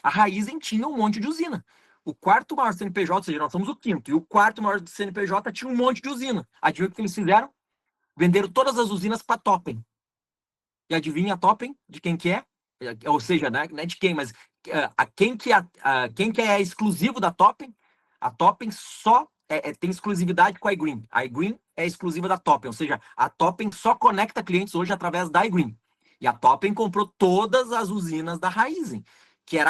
A Raizen tinha um monte de usina. O quarto maior CNPJ, ou seja, nós somos o quinto, e o quarto maior CNPJ tinha um monte de usina. Adivinha o que eles fizeram? Venderam todas as usinas para a Toppen. E adivinha a Toppen de quem que é? Ou seja, não é de quem, mas quem que é exclusivo da Toppen? A Toppen só tem exclusividade com a iGreen. A iGreen é exclusiva da Toppen, ou seja, a Toppen só conecta clientes hoje através da iGreen. E a Toppen comprou todas as usinas da Raizen, que é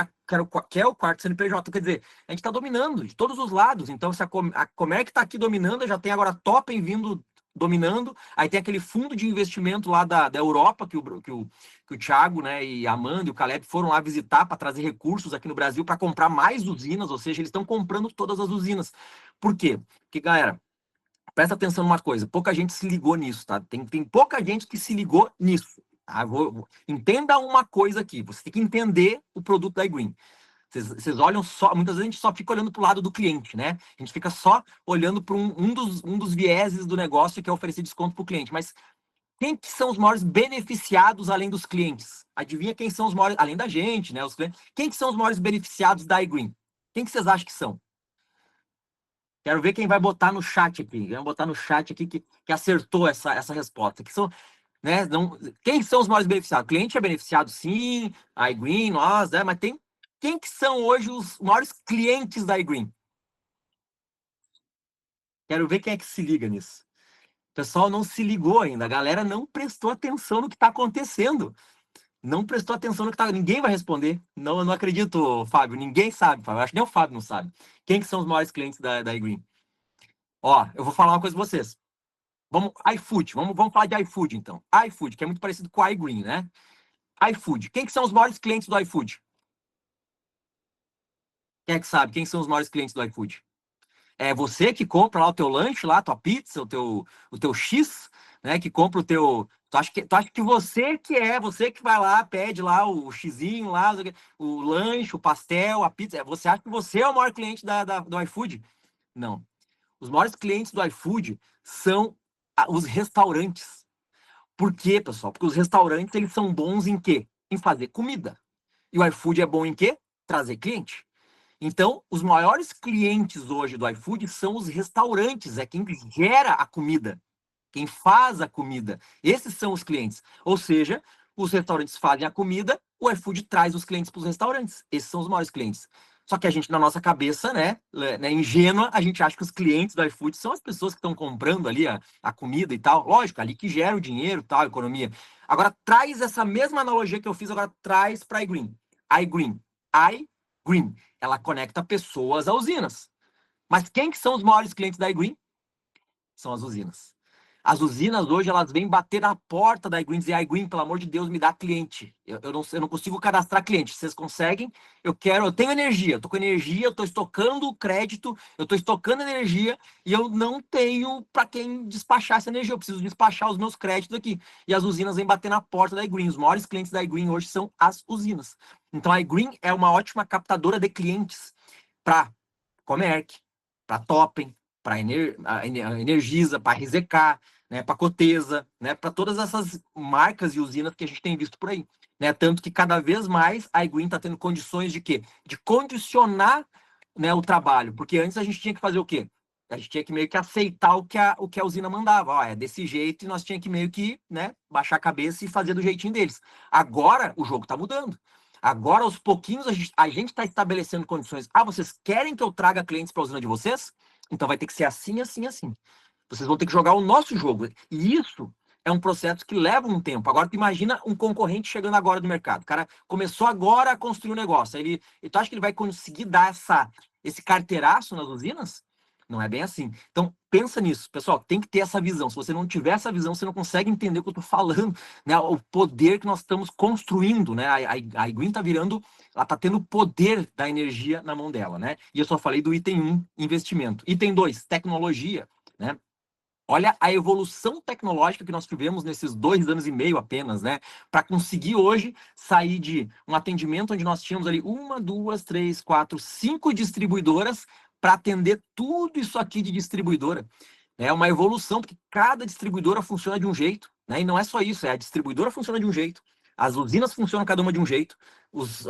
o quarto CNPJ. Quer dizer, a gente está dominando de todos os lados. Então, se a Comerc está aqui dominando, já tem agora a Toppen vindo dominando. Aí tem aquele fundo de investimento lá da Europa que o Thiago, né, e a Amanda e o Caleb foram lá visitar para trazer recursos aqui no Brasil para comprar mais usinas, ou seja, eles estão comprando todas as usinas. Por quê? Porque, galera, presta atenção numa coisa, pouca gente se ligou nisso, tá? Tem pouca gente que se ligou nisso. Tá? Entenda uma coisa aqui, você tem que entender o produto da iGreen. Vocês olham só, muitas vezes a gente só fica olhando para o lado do cliente, né? A gente fica só olhando para um dos vieses do negócio, que é oferecer desconto para o cliente. Mas quem que são os maiores beneficiados além dos clientes? Adivinha quem são os maiores, além da gente, né? Os clientes. Quem que são os maiores beneficiados da iGreen? Quem que vocês acham que são? Quero ver quem vai botar no chat aqui. Quem vai botar no chat aqui que acertou essa resposta. Que são, né? Não, quem são os maiores beneficiados? O cliente é beneficiado, sim. A iGreen, nós, né? Mas tem quem que são hoje os maiores clientes da iGreen? Quero ver quem é que se liga nisso. O pessoal não se ligou ainda. A galera não prestou atenção no que está acontecendo. Não prestou atenção no que está. Ninguém vai responder. Não, eu não acredito, Fábio. Ninguém sabe, Fábio. Eu acho que nem o Fábio não sabe. Quem que são os maiores clientes da iGreen? Ó, eu vou falar uma coisa para vocês. Vamos, iFood. Vamos falar de iFood, então. iFood, que é muito parecido com a iGreen, né? iFood. Quem que são os maiores clientes do iFood? Quem é que sabe? Quem são os maiores clientes do iFood? É você que compra lá o teu lanche, lá, a tua pizza, o teu X, né? Que compra o teu. Tu acha que você que vai lá, pede lá o xizinho lá, o lanche, o pastel, a pizza. Você acha que você é o maior cliente do iFood? Não. Os maiores clientes do iFood são os restaurantes. Por quê, pessoal? Porque os restaurantes eles são bons em quê? Em fazer comida. E o iFood é bom em quê? Trazer cliente. Então, os maiores clientes hoje do iFood são os restaurantes, é quem gera a comida, quem faz a comida. Esses são os clientes. Ou seja, os restaurantes fazem a comida, o iFood traz os clientes para os restaurantes. Esses são os maiores clientes. Só que a gente, na nossa cabeça, né, ingênua, a gente acha que os clientes do iFood são as pessoas que estão comprando ali a comida e tal. Lógico, ali que gera o dinheiro, tal, a economia. Agora, traz essa mesma analogia que eu fiz, agora traz para a iGreen. iGreen. iGreen. Ela conecta pessoas a usinas. Mas quem que são os maiores clientes da iGreen? São as usinas. As usinas hoje, elas vêm bater na porta da iGreen e dizer, iGreen, pelo amor de Deus, me dá cliente. Eu não consigo cadastrar cliente. Vocês conseguem? Eu tenho energia, eu tô com energia, eu tô estocando crédito, eu tô estocando energia e eu não tenho para quem despachar essa energia. Eu preciso despachar os meus créditos aqui. E as usinas vêm bater na porta da iGreen. Os maiores clientes da iGreen hoje são as usinas. Então a iGreen é uma ótima captadora de clientes para Comerc, para Toppen, para Energisa, para RZK, né, para Cotesa, né, para todas essas marcas e usinas que a gente tem visto por aí. Né? Tanto que cada vez mais a iGreen está tendo condições de quê? De condicionar, né, o trabalho. Porque antes a gente tinha que fazer o quê? A gente tinha que meio que aceitar o que a usina mandava. Ó, é desse jeito e nós tínhamos que meio que, né, baixar a cabeça e fazer do jeitinho deles. Agora o jogo está mudando. Agora, aos pouquinhos, a gente está estabelecendo condições. Ah, vocês querem que eu traga clientes para a usina de vocês? Então vai ter que ser assim, assim, assim. Vocês vão ter que jogar o nosso jogo. E isso é um processo que leva um tempo. Agora, tu imagina um concorrente chegando agora no mercado. O cara começou agora a construir um negócio. Tu acha que ele vai conseguir dar esse carteiraço nas usinas? Não é bem assim. Então, pensa nisso. Pessoal, tem que ter essa visão. Se você não tiver essa visão, você não consegue entender o que eu estou falando, né? O poder que nós estamos construindo, né? A iGreen está virando, ela está tendo o poder da energia na mão dela, né? E eu só falei do item 1, investimento. Item 2, tecnologia, né? Olha a evolução tecnológica que nós tivemos nesses 2 anos e meio apenas, né? Para conseguir hoje sair de um atendimento onde nós tínhamos ali 1, 2, 3, 4, 5 distribuidoras para atender tudo isso aqui de distribuidora. É uma evolução, porque cada distribuidora funciona de um jeito, né? E não é só isso, a distribuidora funciona de um jeito, as usinas funcionam cada uma de um jeito, nós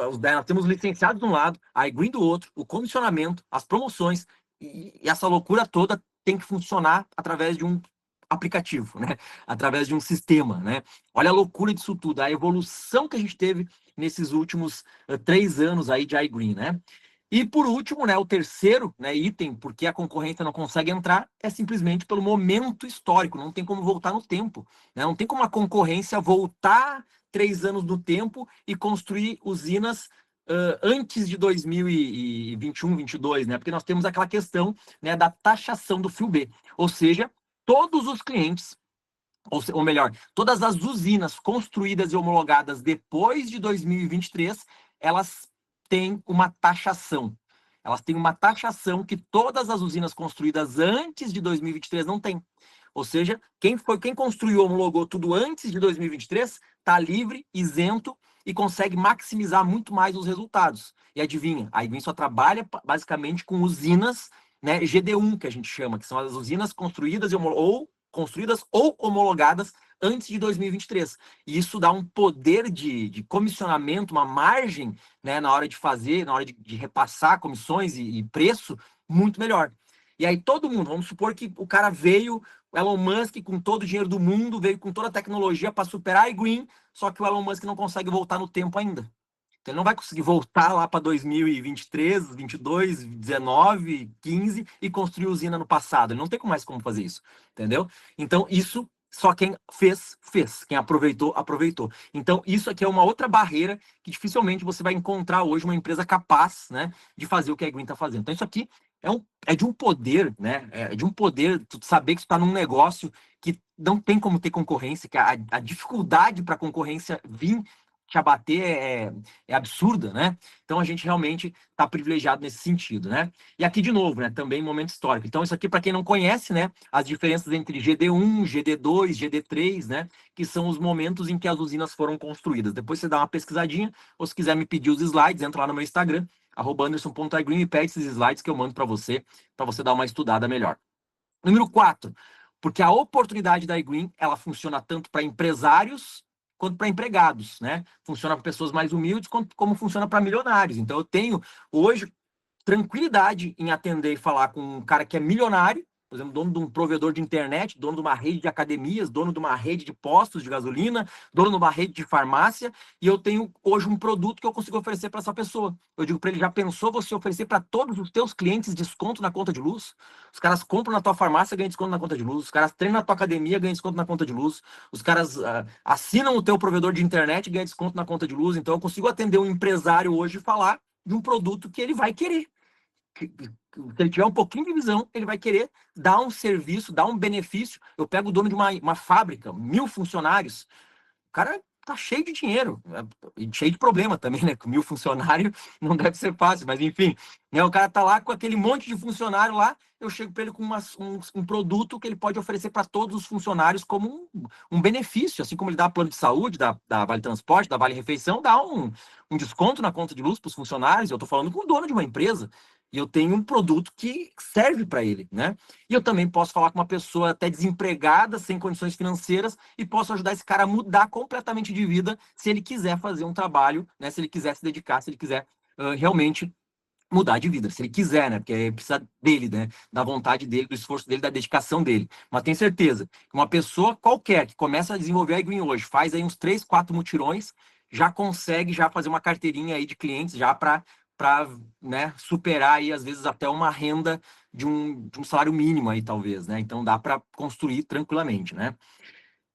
temos licenciados de um lado, a iGreen do outro, o comissionamento, as promoções, e essa loucura toda tem que funcionar através de um aplicativo, né? Através de um sistema, né? Olha a loucura disso tudo, a evolução que a gente teve nesses últimos 3 anos aí de iGreen, né? E por último, né, o terceiro, né, item, porque a concorrência não consegue entrar, é simplesmente pelo momento histórico, não tem como voltar no tempo, né? Não tem como a concorrência voltar 3 anos no tempo e construir usinas antes de 2021, 22, né? Porque nós temos aquela questão, né, da taxação do fio B, ou seja, todos os clientes, ou melhor, todas as usinas construídas e homologadas depois de 2023, elas têm uma taxação. Elas têm uma taxação que todas as usinas construídas antes de 2023 não têm. Ou seja, quem construiu, homologou tudo antes de 2023, está livre, isento e consegue maximizar muito mais os resultados. E adivinha, a Igreen só trabalha basicamente com usinas, né, GD1, que a gente chama, que são as usinas construídas ou homologadas antes de 2023. E isso dá um poder de comissionamento, uma margem, né, na hora de fazer, na hora de repassar comissões e preço, muito melhor. E aí todo mundo, vamos supor que o cara veio, o Elon Musk, com todo o dinheiro do mundo, veio com toda a tecnologia para superar a iGreen, só que o Elon Musk não consegue voltar no tempo ainda. Então, ele não vai conseguir voltar lá para 2023, 22, 19, 15 e construir usina no passado. Ele não tem mais como fazer isso, entendeu? Então, isso só quem fez, fez. Quem aproveitou, aproveitou. Então, isso aqui é uma outra barreira que dificilmente você vai encontrar hoje uma empresa capaz, né, de fazer o que a Green está fazendo. Então, isso aqui é de um poder, né? É de um poder, tu saber que tu está num negócio que não tem como ter concorrência, que a dificuldade para a concorrência vir te abater é absurda, né? Então a gente realmente está privilegiado nesse sentido, né? E aqui de novo, né? Também momento histórico. Então isso aqui para quem não conhece, né? As diferenças entre GD1, GD2, GD3, né? Que são os momentos em que as usinas foram construídas. Depois você dá uma pesquisadinha, ou se quiser me pedir os slides, entra lá no meu Instagram, @anderson.igreen, e pede esses slides que eu mando para você dar uma estudada melhor. Número 4, porque a oportunidade da iGreen, ela funciona tanto para empresários quanto para empregados, né? Funciona para pessoas mais humildes, como funciona para milionários. Então, eu tenho hoje tranquilidade em atender e falar com um cara que é milionário, por exemplo, dono de um provedor de internet, dono de uma rede de academias, dono de uma rede de postos de gasolina, dono de uma rede de farmácia, e eu tenho hoje um produto que eu consigo oferecer para essa pessoa. Eu digo para ele, já pensou você oferecer para todos os teus clientes desconto na conta de luz? Os caras compram na tua farmácia, ganham desconto na conta de luz. Os caras treinam na tua academia, ganham desconto na conta de luz. Os caras assinam o teu provedor de internet, ganham desconto na conta de luz. Então eu consigo atender um empresário hoje e falar de um produto que ele vai querer. se ele tiver um pouquinho de visão, ele vai querer dar um serviço, dar um benefício. Eu pego o dono de uma fábrica, 1.000 funcionários, o cara tá cheio de dinheiro, e cheio de problema também, né? Com 1.000 funcionários não deve ser fácil, mas enfim, né? O cara tá lá com aquele monte de funcionário lá, eu chego para ele com um produto que ele pode oferecer para todos os funcionários como um benefício, assim como ele dá plano de saúde, dá Vale Transporte, dá Vale Refeição, dá um desconto na conta de luz para os funcionários. Eu tô falando com o dono de uma empresa e eu tenho um produto que serve para ele, né? E eu também posso falar com uma pessoa até desempregada, sem condições financeiras, e posso ajudar esse cara a mudar completamente de vida se ele quiser fazer um trabalho, né? Se ele quiser se dedicar, se ele quiser realmente mudar de vida, se ele quiser, né? Porque precisa dele, né? Da vontade dele, do esforço dele, da dedicação dele. Mas tenho certeza que uma pessoa qualquer que começa a desenvolver a iGreen hoje, faz aí uns 3, 4 mutirões, já consegue já fazer uma carteirinha aí de clientes já para né, superar aí, às vezes, até uma renda de um salário mínimo aí, talvez, né? Então dá para construir tranquilamente, né?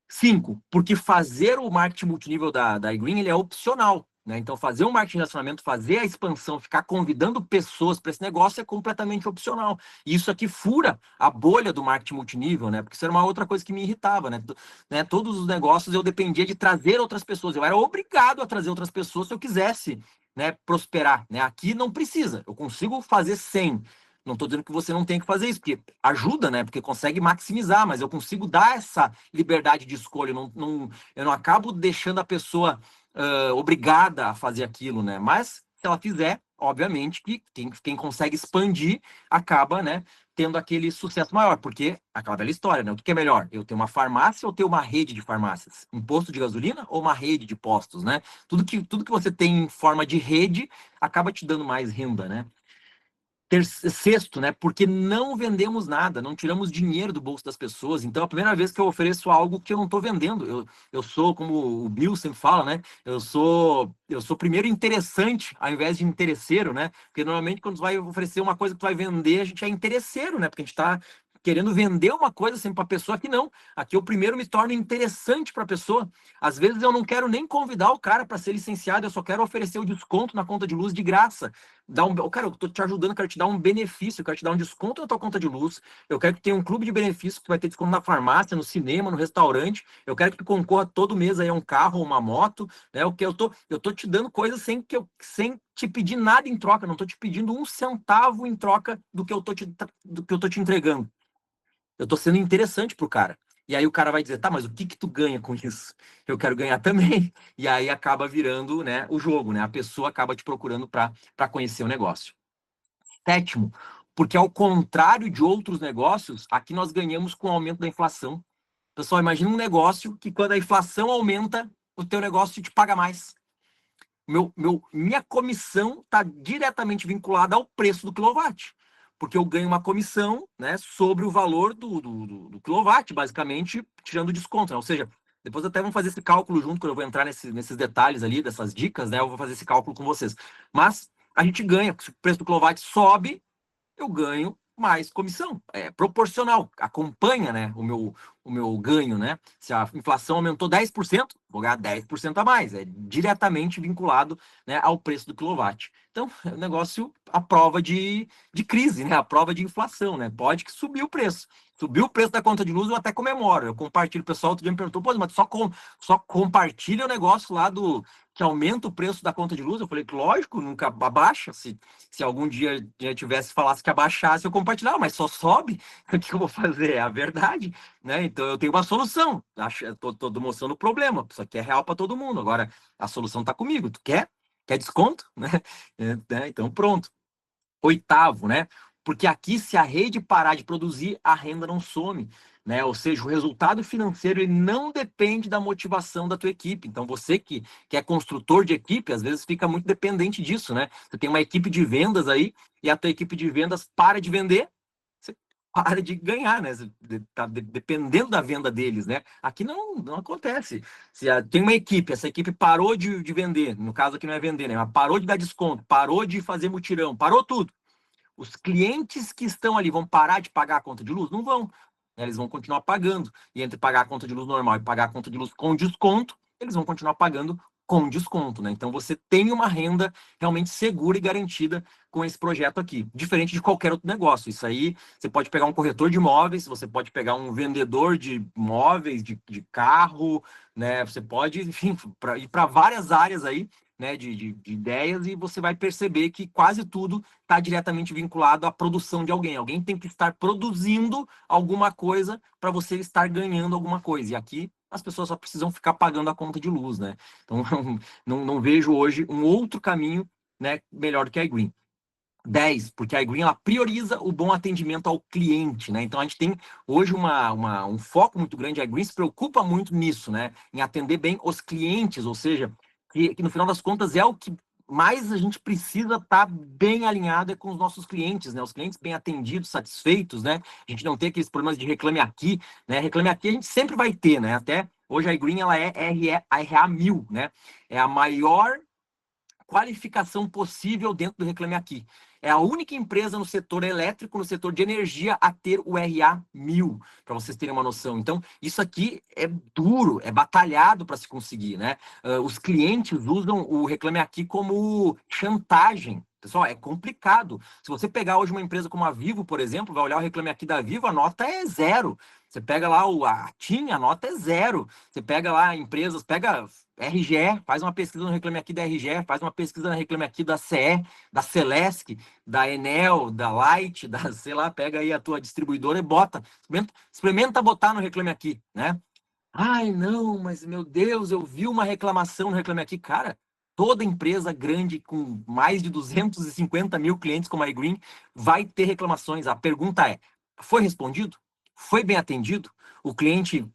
5, porque fazer o marketing multinível da iGreen, ele é opcional, né? Então, fazer o marketing de relacionamento, fazer a expansão, ficar convidando pessoas para esse negócio é completamente opcional. E isso aqui fura a bolha do marketing multinível, né? Porque isso era uma outra coisa que me irritava, né? Todos os negócios eu dependia de trazer outras pessoas. Eu era obrigado a trazer outras pessoas se eu quisesse, né, prosperar, né? Aqui não precisa. Eu consigo fazer 100. Não estou dizendo que você não tem que fazer isso, porque ajuda, né? Porque consegue maximizar, mas eu consigo dar essa liberdade de escolha. Eu não acabo deixando a pessoa obrigada a fazer aquilo, né? Mas se ela fizer, obviamente que quem consegue expandir acaba, né, tendo aquele sucesso maior, porque aquela velha história, né? O que é melhor? Eu ter uma farmácia ou ter uma rede de farmácias? Um posto de gasolina ou uma rede de postos, né? Tudo que você tem em forma de rede acaba te dando mais renda, né? Sexto, né? Porque não vendemos nada, não tiramos dinheiro do bolso das pessoas. Então, é a primeira vez que eu ofereço algo que eu não estou vendendo. Eu sou, como o Bill sempre fala, né? Eu sou primeiro interessante ao invés de interesseiro, né? Porque normalmente quando você vai oferecer uma coisa que tu vai vender, a gente é interesseiro, né? Porque a gente está querendo vender uma coisa sempre para a pessoa que não. Aqui eu primeiro me torno interessante para a pessoa. Às vezes eu não quero nem convidar o cara para ser licenciado, eu só quero oferecer o desconto na conta de luz de graça. Cara, eu tô te ajudando, eu quero te dar um benefício, eu quero te dar um desconto na tua conta de luz, eu quero que tenha um clube de benefícios que vai ter desconto na farmácia, no cinema, no restaurante, eu quero que tu concorra todo mês aí a um carro ou uma moto, né? Eu tô te dando coisas sem te pedir nada em troca, não tô te pedindo um centavo em troca do que eu tô te entregando. Eu tô sendo interessante pro cara. E aí o cara vai dizer, tá, mas o que tu ganha com isso? Eu quero ganhar também. E aí acaba virando, né, o jogo, né? A pessoa acaba te procurando para conhecer o negócio. Sétimo, porque ao contrário de outros negócios, aqui nós ganhamos com o aumento da inflação. Pessoal, imagina um negócio que quando a inflação aumenta, o teu negócio te paga mais. Minha comissão está diretamente vinculada ao preço do quilowatt, porque eu ganho uma comissão, né, sobre o valor do quilowatt, basicamente, tirando o desconto, né? Ou seja, depois até vamos fazer esse cálculo junto, quando eu vou entrar nesses detalhes ali, dessas dicas, né? Eu vou fazer esse cálculo com vocês. Mas a gente ganha, se o preço do quilowatt sobe, eu ganho mais comissão. É proporcional, acompanha, né, o meu ganho, né? Se a inflação aumentou 10%, vou ganhar 10% a mais. É diretamente vinculado, né, ao preço do quilowatt. Então, é um negócio à prova de crise, né? A prova de inflação, né? Pode que subir o preço. Subiu o preço da conta de luz, eu até comemoro. Eu compartilho. O pessoal outro dia me perguntou, pô, mas só compartilha o negócio lá que aumenta o preço da conta de luz. Eu falei, lógico, nunca abaixa. Se algum dia já falasse que abaixasse, eu compartilhava, mas só sobe. O que eu vou fazer? É a verdade, né? Então eu tenho uma solução. Tô mostrando o problema. Isso aqui é real para todo mundo. Agora, a solução está comigo. Tu quer? Quer desconto? Né? Então, pronto. Oitavo, né? Porque aqui, se a rede parar de produzir, a renda não some, né? Ou seja, o resultado financeiro ele não depende da motivação da tua equipe. Então, você que é construtor de equipe, às vezes fica muito dependente disso, né? Você tem uma equipe de vendas aí e a tua equipe de vendas para de vender, você para de ganhar, né? Você tá dependendo da venda deles, né? Aqui não acontece. Se tem uma equipe, essa equipe parou de vender, no caso aqui não é vender, né? Mas parou de dar desconto, parou de fazer mutirão, parou tudo. Os clientes que estão ali vão parar de pagar a conta de luz? Não vão. Eles vão continuar pagando. E entre pagar a conta de luz normal e pagar a conta de luz com desconto, eles vão continuar pagando com desconto, né? Então você tem uma renda realmente segura e garantida com esse projeto aqui, diferente de qualquer outro negócio. Isso aí, você pode pegar um corretor de imóveis, você pode pegar um vendedor de móveis, de carro, né? Você pode, enfim, ir para várias áreas aí, né, de ideias, e você vai perceber que quase tudo está diretamente vinculado à produção de alguém. Alguém tem que estar produzindo alguma coisa para você estar ganhando alguma coisa. E aqui as pessoas só precisam ficar pagando a conta de luz, né? Então, não vejo hoje um outro caminho, né, melhor do que a iGreen. 10, porque a iGreen ela prioriza o bom atendimento ao cliente, né? Então a gente tem hoje um foco muito grande, a iGreen se preocupa muito nisso, né? Em atender bem os clientes, ou seja, que no final das contas é o que mais a gente precisa estar bem alinhado com os nossos clientes, né? Os clientes bem atendidos, satisfeitos, né? A gente não tem aqueles problemas de reclame aqui, né? Reclame aqui a gente sempre vai ter, né? Até hoje a iGreen ela é RA 1000, né? É a maior qualificação possível dentro do Reclame Aqui. É a única empresa no setor elétrico, no setor de energia, a ter o RA 1000, para vocês terem uma noção. Então, isso aqui é duro, é batalhado para se conseguir, né? Os clientes usam o Reclame Aqui como chantagem. Pessoal, é complicado. Se você pegar hoje uma empresa como a Vivo, por exemplo, vai olhar o Reclame Aqui da Vivo, a nota é zero. Você pega lá a TIM, a nota é zero. Você pega lá empresas, pega RGE, faz uma pesquisa no Reclame Aqui da RGE, faz uma pesquisa no Reclame Aqui da CE, da Celesc, da Enel, da Light, da, sei lá, pega aí a tua distribuidora e bota. Experimenta botar no Reclame Aqui, né? Ai, não, mas meu Deus, eu vi uma reclamação no Reclame Aqui. Cara, toda empresa grande com mais de 250 mil clientes como a iGreen vai ter reclamações. A pergunta é, foi respondido? Foi bem atendido? O cliente,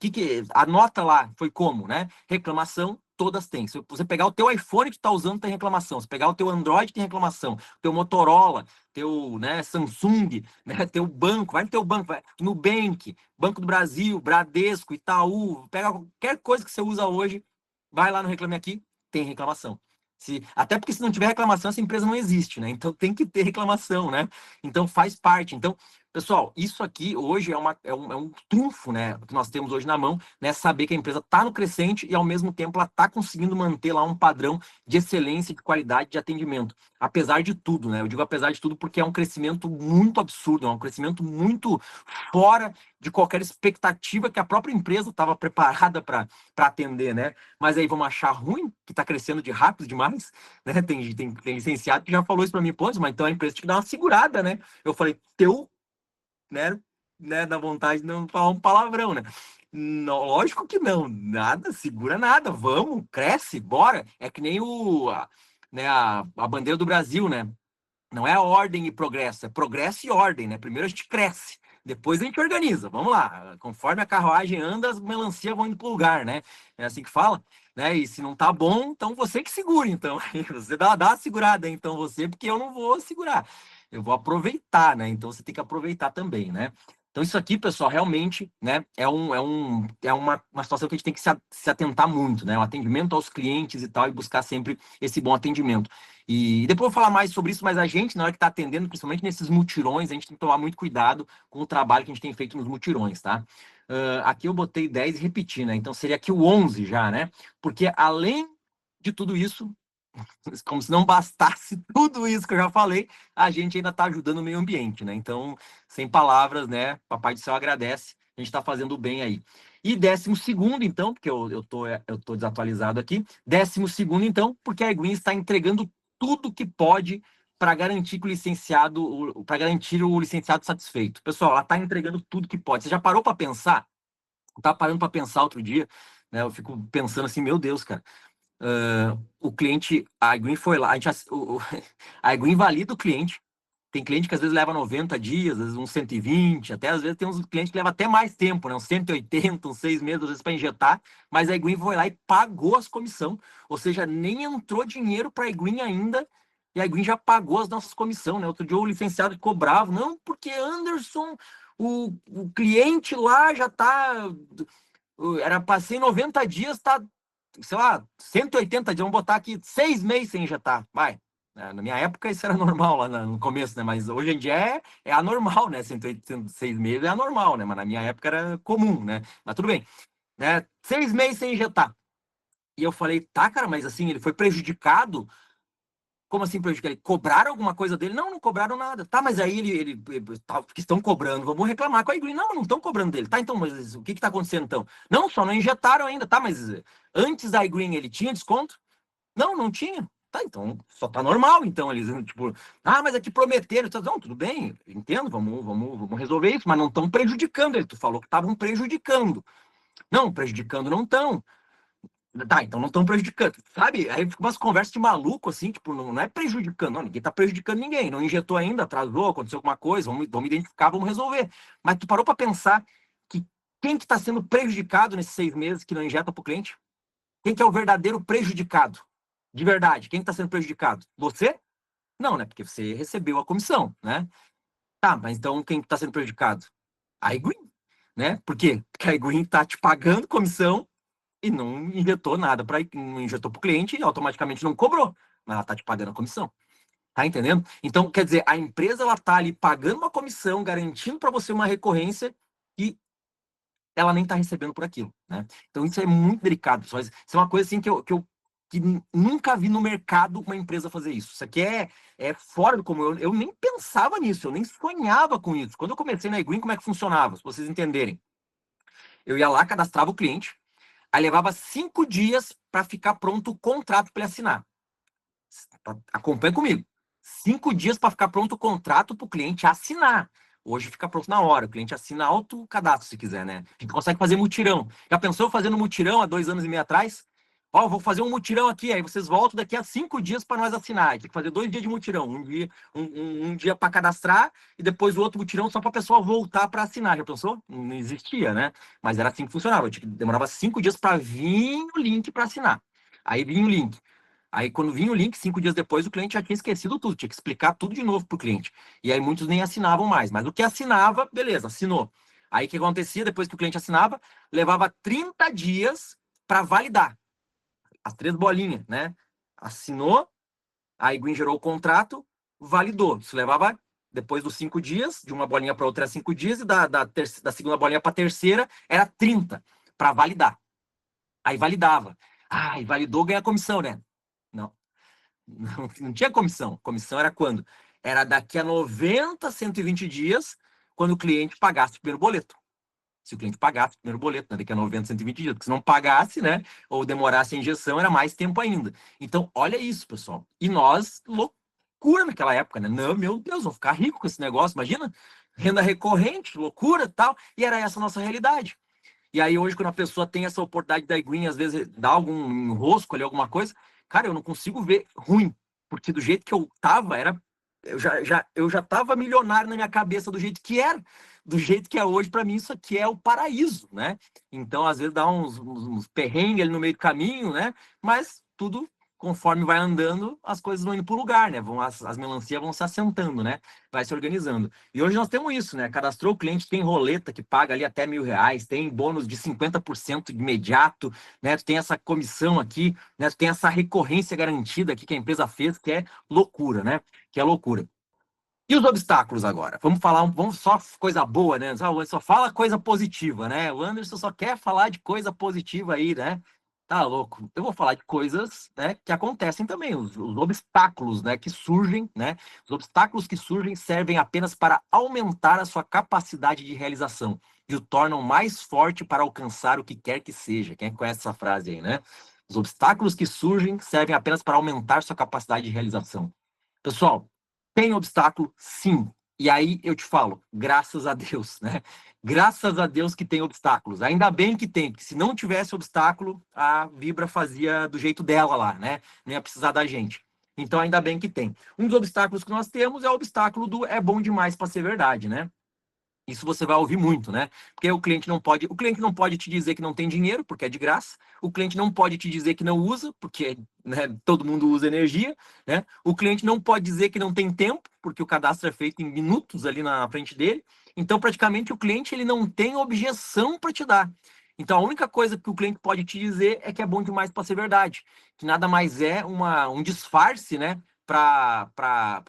a nota lá foi como, né? Reclamação, todas têm. Se você pegar o teu iPhone que tu tá usando, tem reclamação. Se pegar o teu Android, tem reclamação. Teu Motorola, teu, né, Samsung, né, teu banco, vai no teu banco, vai, Nubank, Banco do Brasil, Bradesco, Itaú, pega qualquer coisa que você usa hoje, vai lá no Reclame Aqui, tem reclamação. Até porque se não tiver reclamação, essa empresa não existe, né? Então tem que ter reclamação, né? Então faz parte. Então, pessoal, isso aqui hoje é um trunfo, né? Que nós temos hoje na mão, né? Saber que a empresa está no crescente e ao mesmo tempo ela está conseguindo manter lá um padrão de excelência, de qualidade de atendimento. Apesar de tudo, né? Eu digo apesar de tudo porque é um crescimento muito absurdo, é um crescimento muito fora de qualquer expectativa que a própria empresa estava preparada para atender, né? Mas aí vamos achar ruim, que está crescendo de rápido demais, né? Tem licenciado que já falou isso para mim, pô, mas então a empresa tem que dar uma segurada, né? Eu falei, né, da vontade de não falar um palavrão, né? Não, lógico que não, nada, segura nada, vamos, cresce, bora. É que nem a bandeira do Brasil, né? Não é ordem e progresso, é progresso e ordem, né? Primeiro a gente cresce, depois a gente organiza. Vamos lá, conforme a carruagem anda, as melancias vão indo para o lugar, né? É assim que fala, né? E se não tá bom, então você que segure, então. Você dá uma segurada, então você, porque eu não vou segurar. Eu vou aproveitar, né? Então você tem que aproveitar também, né? Então isso aqui, pessoal, realmente, né, é uma situação que a gente tem que se atentar muito, né? O atendimento aos clientes e tal, e buscar sempre esse bom atendimento. E depois eu vou falar mais sobre isso, mas a gente, na hora que está atendendo, principalmente nesses mutirões, a gente tem que tomar muito cuidado com o trabalho que a gente tem feito nos mutirões, tá? Aqui eu botei 10 e repeti, né? Então seria aqui o 11 já, né? Porque além de tudo isso, como se não bastasse tudo isso que eu já falei, a gente ainda está ajudando o meio ambiente, né? Então, sem palavras, né? Papai do céu agradece, a gente está fazendo bem aí. E 12º, então, porque eu tô desatualizado aqui, 12º, então, porque a iGreen está entregando tudo que pode para garantir que para garantir o licenciado satisfeito. Pessoal, ela está entregando tudo que pode. Você já parou para pensar? Eu estava parando para pensar outro dia, né? Eu fico pensando assim, meu Deus, cara. O cliente, a iGreen foi lá, a iGreen valida o cliente. Tem cliente que às vezes leva 90 dias, às vezes uns 120, até às vezes tem uns clientes que levam até mais tempo, né? Uns 180, uns 6 meses, às vezes, para injetar, mas a iGreen foi lá e pagou as comissões, ou seja, nem entrou dinheiro para a iGreen ainda, e a iGreen já pagou as nossas comissões, né? Outro dia o licenciado ficou bravo, não, porque Anderson, o cliente lá já tá. Era para ser 90 dias, tá, sei lá, 180 dias, vamos botar aqui 6 meses sem injetar, vai. Na minha época isso era normal lá no começo, né? Mas hoje em dia é anormal, né? 180, 6 meses é anormal, né? Mas na minha época era comum, né? Mas tudo bem, né? 6 meses sem injetar. E eu falei, tá, cara, mas assim, ele foi prejudicado? Como assim prejudicado? Cobraram alguma coisa dele? Não, não cobraram nada. Tá, mas aí tá, que estão cobrando, vamos reclamar com a iGreen. Não, não estão cobrando dele. Tá, então, mas o que que tá acontecendo então? Não, só não injetaram ainda. Tá, mas antes da iGreen ele tinha desconto? Não, não tinha. Tá, então só tá normal, então eles, tipo, mas é que prometeram. Não, tudo bem, entendo, vamos resolver isso, mas não estão prejudicando ele. Tu falou que estavam prejudicando. Não, prejudicando não estão. Tá, então não estão prejudicando, sabe? Aí fica umas conversas de maluco, assim, tipo, não é prejudicando, não, ninguém tá prejudicando ninguém, não injetou ainda, atrasou, aconteceu alguma coisa, vamos identificar, vamos resolver. Mas tu parou para pensar que quem que tá sendo prejudicado nesses 6 meses que não injeta pro cliente? Quem que é o verdadeiro prejudicado? De verdade, quem que tá sendo prejudicado? Você? Não, né? Porque você recebeu a comissão, né? Tá, mas então quem que tá sendo prejudicado? A iGreen, né? Por quê? Porque a iGreen tá te pagando comissão e não injetou nada não injetou para o cliente e automaticamente não cobrou, mas ela está te pagando a comissão. Tá entendendo? Então, quer dizer, a empresa ela tá ali pagando uma comissão, garantindo para você uma recorrência e ela nem está recebendo por aquilo, né? Então, isso é muito delicado, pessoal. Isso é uma coisa assim que nunca vi no mercado uma empresa fazer isso. Isso aqui é fora do comum. Eu nem pensava nisso, eu nem sonhava com isso. Quando eu comecei na eGreen, como é que funcionava? Se vocês entenderem. Eu ia lá, cadastrava o cliente, aí levava 5 dias para ficar pronto o contrato para ele assinar. Acompanha comigo. 5 dias para ficar pronto o contrato para o cliente assinar. Hoje fica pronto na hora. O cliente assina auto cadastro, se quiser, né? A gente consegue fazer mutirão. Já pensou fazendo mutirão há 2 anos e meio atrás? Ó, vou fazer um mutirão aqui, aí vocês voltam daqui a 5 dias para nós assinar. Tem que fazer 2 dias de mutirão. Um dia para cadastrar e depois o outro mutirão só para a pessoa voltar para assinar. Já pensou? Não existia, né? Mas era assim que funcionava. Demorava 5 dias para vir o link para assinar. Aí vinha o link. Aí, quando vinha o link, 5 dias depois, o cliente já tinha esquecido tudo, tinha que explicar tudo de novo para o cliente. E aí, muitos nem assinavam mais. Mas o que assinava, beleza, assinou. Aí, o que acontecia depois que o cliente assinava? Levava 30 dias para validar. As 3 bolinhas, né? Assinou, a iGreen gerou o contrato, validou. Isso levava, depois dos 5 dias, de uma bolinha para outra era 5 dias, e da segunda bolinha para a terceira era 30 para validar. Aí validava. E validou, ganha comissão, né? Não. Não tinha comissão. Comissão era quando? Era daqui a 90, 120 dias, quando o cliente pagasse o primeiro boleto. Se o cliente pagasse o primeiro boleto, né? Daqui a 90, 120 dias. Porque se não pagasse, né? Ou demorasse a injeção, era mais tempo ainda. Então, olha isso, pessoal. E nós, loucura naquela época, né? Não, meu Deus, vou ficar rico com esse negócio, imagina? Renda recorrente, loucura e tal. E era essa a nossa realidade. E aí, hoje, quando a pessoa tem essa oportunidade da iGreen, às vezes dá algum enrosco ali, alguma coisa, cara, eu não consigo ver ruim. Porque do jeito que eu tava, eu já tava milionário na minha cabeça do jeito que era. Do jeito que é hoje, para mim, isso aqui é o paraíso, né? Então, às vezes, dá uns perrengues ali no meio do caminho, né? Mas tudo, conforme vai andando, as coisas vão indo para o lugar, né? As melancias vão se assentando, né? Vai se organizando. E hoje nós temos isso, né? Cadastrou o cliente, tem roleta que paga ali até R$ 1.000, tem bônus de 50% imediato, né? Tu tem essa comissão aqui, né? Tu tem essa recorrência garantida aqui que a empresa fez, que é loucura, né? Que é loucura. E os obstáculos agora? Vamos só coisa boa, né? Só fala coisa positiva, né? O Anderson só quer falar de coisa positiva aí, né? Tá louco. Eu vou falar de coisas, né, que acontecem também, os obstáculos, né, que surgem, né? Os obstáculos que surgem servem apenas para aumentar a sua capacidade de realização e o tornam mais forte para alcançar o que quer que seja. Quem conhece essa frase aí, né? Os obstáculos que surgem servem apenas para aumentar sua capacidade de realização. Pessoal, tem obstáculo, sim. E aí eu te falo, graças a Deus, né? Graças a Deus que tem obstáculos. Ainda bem que tem, porque se não tivesse obstáculo, a Vibra fazia do jeito dela lá, né? Não ia precisar da gente. Então, ainda bem que tem. Um dos obstáculos que nós temos é o obstáculo do é bom demais para ser verdade, né? Isso você vai ouvir muito, né? Porque o cliente não pode te dizer que não tem dinheiro, porque é de graça. O cliente não pode te dizer que não usa, porque, né, todo mundo usa energia, né? O cliente não pode dizer que não tem tempo, porque o cadastro é feito em minutos ali na frente dele. Então, praticamente, o cliente ele não tem objeção para te dar. Então, a única coisa que o cliente pode te dizer é que é bom demais para ser verdade, que nada mais é um disfarce, né?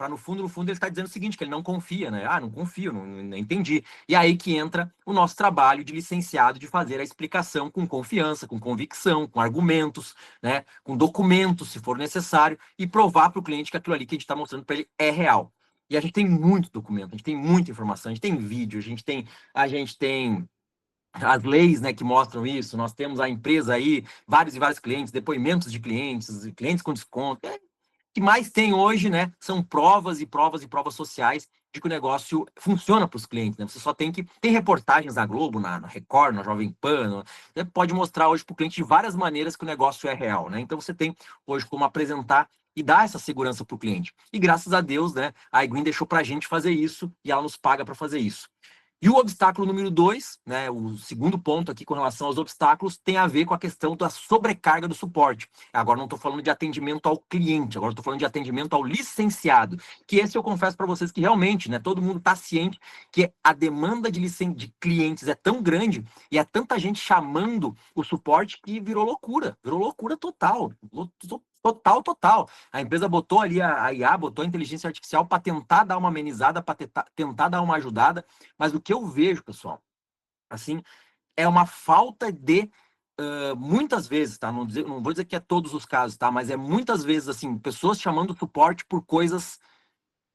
no fundo, ele está dizendo o seguinte, que ele não confia, né? Ah, não confio, não entendi. E aí que entra o nosso trabalho de licenciado de fazer a explicação com confiança, com convicção, com argumentos, né? Com documentos, se for necessário, e provar para o cliente que aquilo ali que a gente está mostrando para ele é real. E a gente tem muito documento, a gente tem muita informação, a gente tem vídeo, a gente tem as leis, né, que mostram isso. Nós temos a empresa aí, vários e vários clientes, depoimentos de clientes, clientes com desconto. O que mais tem hoje, né, são provas e provas e provas sociais de que o negócio funciona para os clientes, né? Você só tem que... Tem reportagens na Globo, na Record, na Jovem Pan, você pode mostrar hoje para o cliente de várias maneiras que o negócio é real, né? Então você tem hoje como apresentar e dar essa segurança para o cliente. E graças a Deus, né, a iGreen deixou para a gente fazer isso e ela nos paga para fazer isso. E o obstáculo número 2, né, o segundo ponto aqui com relação aos obstáculos, tem a ver com a questão da sobrecarga do suporte. Agora não estou falando de atendimento ao cliente, agora estou falando de atendimento ao licenciado, que esse eu confesso para vocês que realmente, né, todo mundo está ciente que a demanda de clientes é tão grande e é tanta gente chamando o suporte que virou loucura total. Total. A empresa botou ali a IA, botou a inteligência artificial para tentar dar uma amenizada, para tentar dar uma ajudada, mas o que eu vejo, pessoal, assim, é uma falta de muitas vezes, tá? Não vou dizer que é todos os casos, tá? Mas é muitas vezes, assim, pessoas chamando suporte por coisas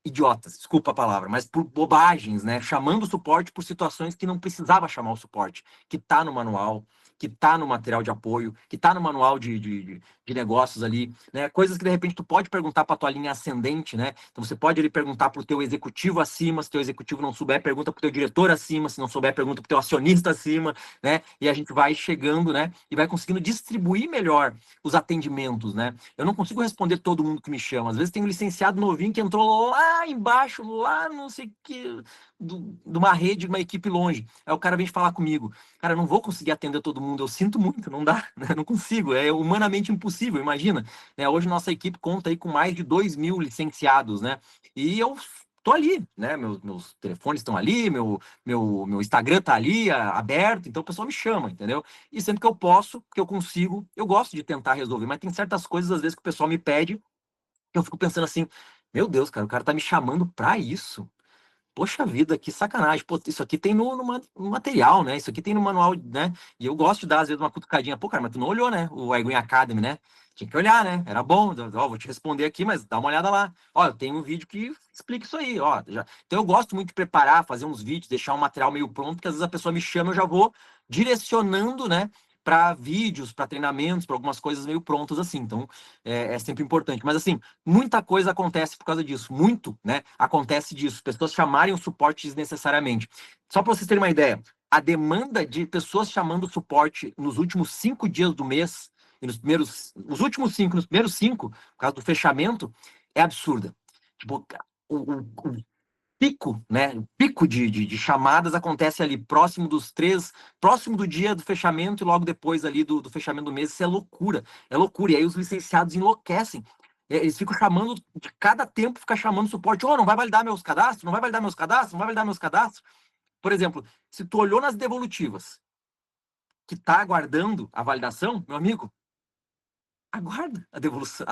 idiotas, desculpa a palavra, mas por bobagens, né? Chamando o suporte por situações que não precisava chamar o suporte, que tá no manual, que tá no material de apoio, que tá no manual de negócios ali, né? Coisas que de repente tu pode perguntar para tua linha ascendente, né? Então você pode ali perguntar pro teu executivo acima, se teu executivo não souber, pergunta pro teu diretor acima, se não souber, pergunta pro teu acionista acima, né? E a gente vai chegando, né? E vai conseguindo distribuir melhor os atendimentos, né? Eu não consigo responder todo mundo que me chama. Às vezes tem um licenciado novinho que entrou lá embaixo, lá não sei o que, de uma rede, de uma equipe longe. Aí o cara vem falar comigo. Cara, eu não vou conseguir atender todo mundo, eu sinto muito, não dá, né? Não consigo, é humanamente impossível, imagina. Né? Hoje nossa equipe conta aí com mais de 2.000 licenciados, né? E eu tô ali, né? Meus telefones estão ali, meu Instagram tá ali, aberto, então o pessoal me chama, entendeu? E sempre que eu posso, que eu consigo, eu gosto de tentar resolver, mas tem certas coisas, às vezes, que o pessoal me pede, que eu fico pensando assim, meu Deus, cara, o cara tá me chamando pra isso. Poxa vida, que sacanagem. Pô, isso aqui tem no material, né? Isso aqui tem no manual, né? E eu gosto de dar, às vezes, uma cutucadinha. Pô, cara, mas tu não olhou, né? O iGreen Academy, né? Tinha que olhar, né? Era bom. Ó, vou te responder aqui, mas dá uma olhada lá. Ó, eu tenho um vídeo que explica isso aí, ó. Então eu gosto muito de preparar, fazer uns vídeos, deixar um material meio pronto, porque às vezes a pessoa me chama, eu já vou direcionando, né? Para vídeos, para treinamentos, para algumas coisas meio prontas assim. Então, é sempre importante. Mas assim, muita coisa acontece por causa disso. Muito, né? Acontece disso. Pessoas chamarem o suporte desnecessariamente. Só para vocês terem uma ideia, a demanda de pessoas chamando o suporte nos últimos 5 dias do mês, e nos últimos 5, nos primeiros 5, por causa do fechamento, é absurda. Tipo, o pico, né? O pico de chamadas acontece ali próximo dos 3, próximo do dia do fechamento e logo depois ali do fechamento do mês. Isso é loucura, é loucura. E aí os licenciados enlouquecem. Eles ficam chamando, de cada tempo fica chamando suporte. Oh, não vai validar meus cadastros? Não vai validar meus cadastros? Não vai validar meus cadastros? Por exemplo, se tu olhou nas devolutivas que tá aguardando a validação, meu amigo, aguarda a devolução.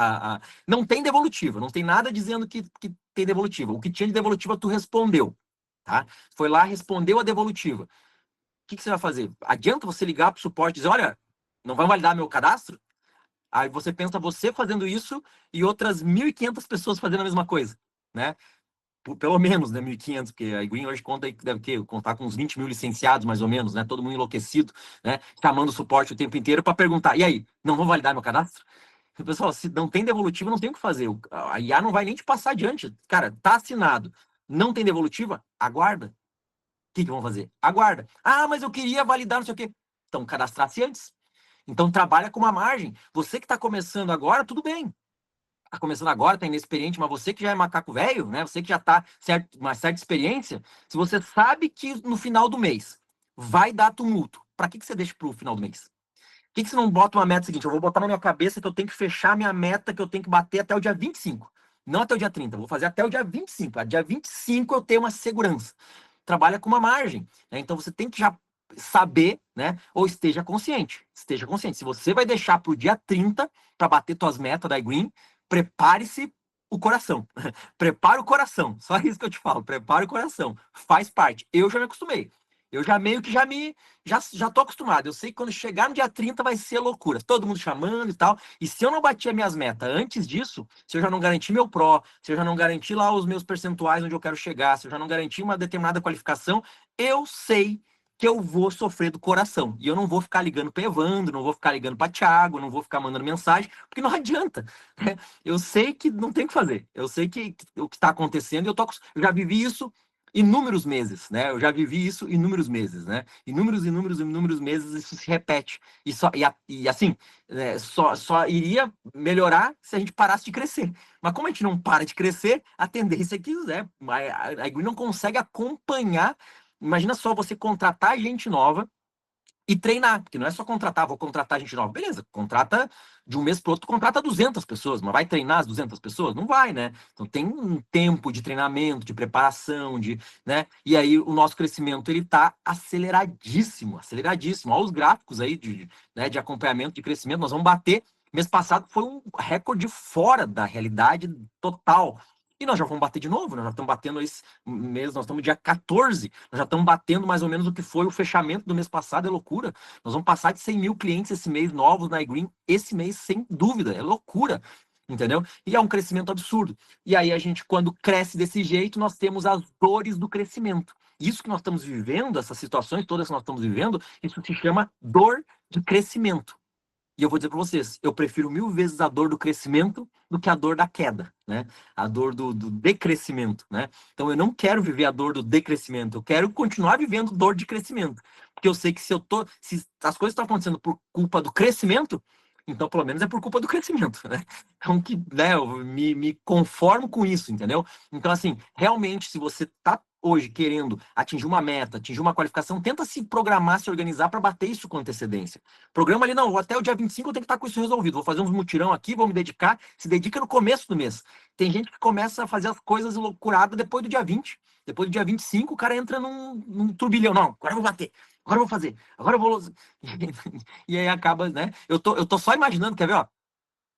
Não tem devolutiva, não tem nada dizendo que tem devolutiva. O que tinha de devolutiva, tu respondeu. Tá? Foi lá, respondeu a devolutiva. O que você vai fazer? Adianta você ligar para o suporte e dizer, olha, não vai validar meu cadastro? Aí você pensa você fazendo isso e outras 1.500 pessoas fazendo a mesma coisa, né? Pelo menos, né, 1.500, porque a iGreen hoje conta aí que deve contar com uns 20 mil licenciados, mais ou menos, né? Todo mundo enlouquecido, né? Chamando o suporte o tempo inteiro para perguntar, e aí, não vão validar meu cadastro? Pessoal, se não tem devolutiva, não tem o que fazer. A IA não vai nem te passar adiante. Cara, tá assinado. Não tem devolutiva? Aguarda. O que vão fazer? Aguarda. Ah, mas eu queria validar, não sei o quê. Então, cadastrar-se antes. Então, trabalha com uma margem. Você que está começando agora, tudo bem. Está começando agora, está inexperiente, mas você que já é macaco velho, né? Você que já está uma certa experiência, se você sabe que no final do mês vai dar tumulto, para que você deixa para o final do mês? Por que você não bota uma meta seguinte? Eu vou botar na minha cabeça que eu tenho que fechar minha meta, que eu tenho que bater até o dia 25. Não até o dia 30, eu vou fazer até o dia 25. A dia 25 eu tenho uma segurança. Trabalha com uma margem, né? Então você tem que já saber, né? Ou esteja consciente. Esteja consciente. Se você vai deixar para o dia 30 para bater suas metas da iGreen, prepare-se o coração. Prepara o coração. Só isso que eu te falo. Prepara o coração. Faz parte. Eu já me acostumei. Eu já meio que já tô acostumado. Eu sei que quando chegar no dia 30 vai ser loucura. Todo mundo chamando e tal. E se eu não bater as minhas metas antes disso, se eu já não garantir meu Pro, se eu já não garantir lá os meus percentuais onde eu quero chegar, se eu já não garantir uma determinada qualificação, eu sei que eu vou sofrer do coração. E eu não vou ficar ligando para Evandro, não vou ficar ligando para Thiago, não vou ficar mandando mensagem, porque não adianta. Né? Eu sei que não tem o que fazer. Eu sei que o que está acontecendo, eu já vivi isso inúmeros meses, né? Eu já vivi isso inúmeros meses, né? Inúmeros meses isso se repete. E assim, só iria melhorar se a gente parasse de crescer. Mas como a gente não para de crescer, a tendência é que a Green não consegue acompanhar. Imagina só você contratar gente nova e treinar, porque não é só contratar, vou contratar gente nova. Beleza, contrata de um mês para o outro, contrata 200 pessoas, mas vai treinar as 200 pessoas? Não vai, né? Então tem um tempo de treinamento, de preparação, né? E aí o nosso crescimento, ele tá aceleradíssimo, aceleradíssimo. Olha os gráficos aí né, de acompanhamento de crescimento, nós vamos bater. Mês passado foi um recorde fora da realidade total. E nós já vamos bater de novo, nós já estamos batendo esse mês, nós estamos dia 14, nós já estamos batendo mais ou menos o que foi o fechamento do mês passado, é loucura. Nós vamos passar de 100 mil clientes esse mês novos na iGreen, esse mês sem dúvida, é loucura, entendeu? E é um crescimento absurdo. E aí a gente, quando cresce desse jeito, nós temos as dores do crescimento. Isso que nós estamos vivendo, essas situações todas que nós estamos vivendo, isso se chama dor de crescimento. E eu vou dizer para vocês, eu prefiro 1000 vezes a dor do crescimento do que a dor da queda, né? A dor do decrescimento, né? Então eu não quero viver a dor do decrescimento, eu quero continuar vivendo dor de crescimento. Porque eu sei que se as coisas estão acontecendo por culpa do crescimento, então pelo menos é por culpa do crescimento, né? Então né, eu me conformo com isso, entendeu? Então assim, realmente se você tá hoje querendo atingir uma meta, atingir uma qualificação, tenta se programar, se organizar para bater isso com antecedência. Programa ali, não, até o dia 25 eu tenho que estar com isso resolvido. Vou fazer uns mutirão aqui, vou me dedicar. Se dedica no começo do mês. Tem gente que começa a fazer as coisas loucuradas depois do dia 20. Depois do dia 25, o cara entra num turbilhão. Não, agora eu vou bater. Agora eu vou fazer. Agora eu vou... E aí acaba, né? Eu tô só imaginando, quer ver, ó?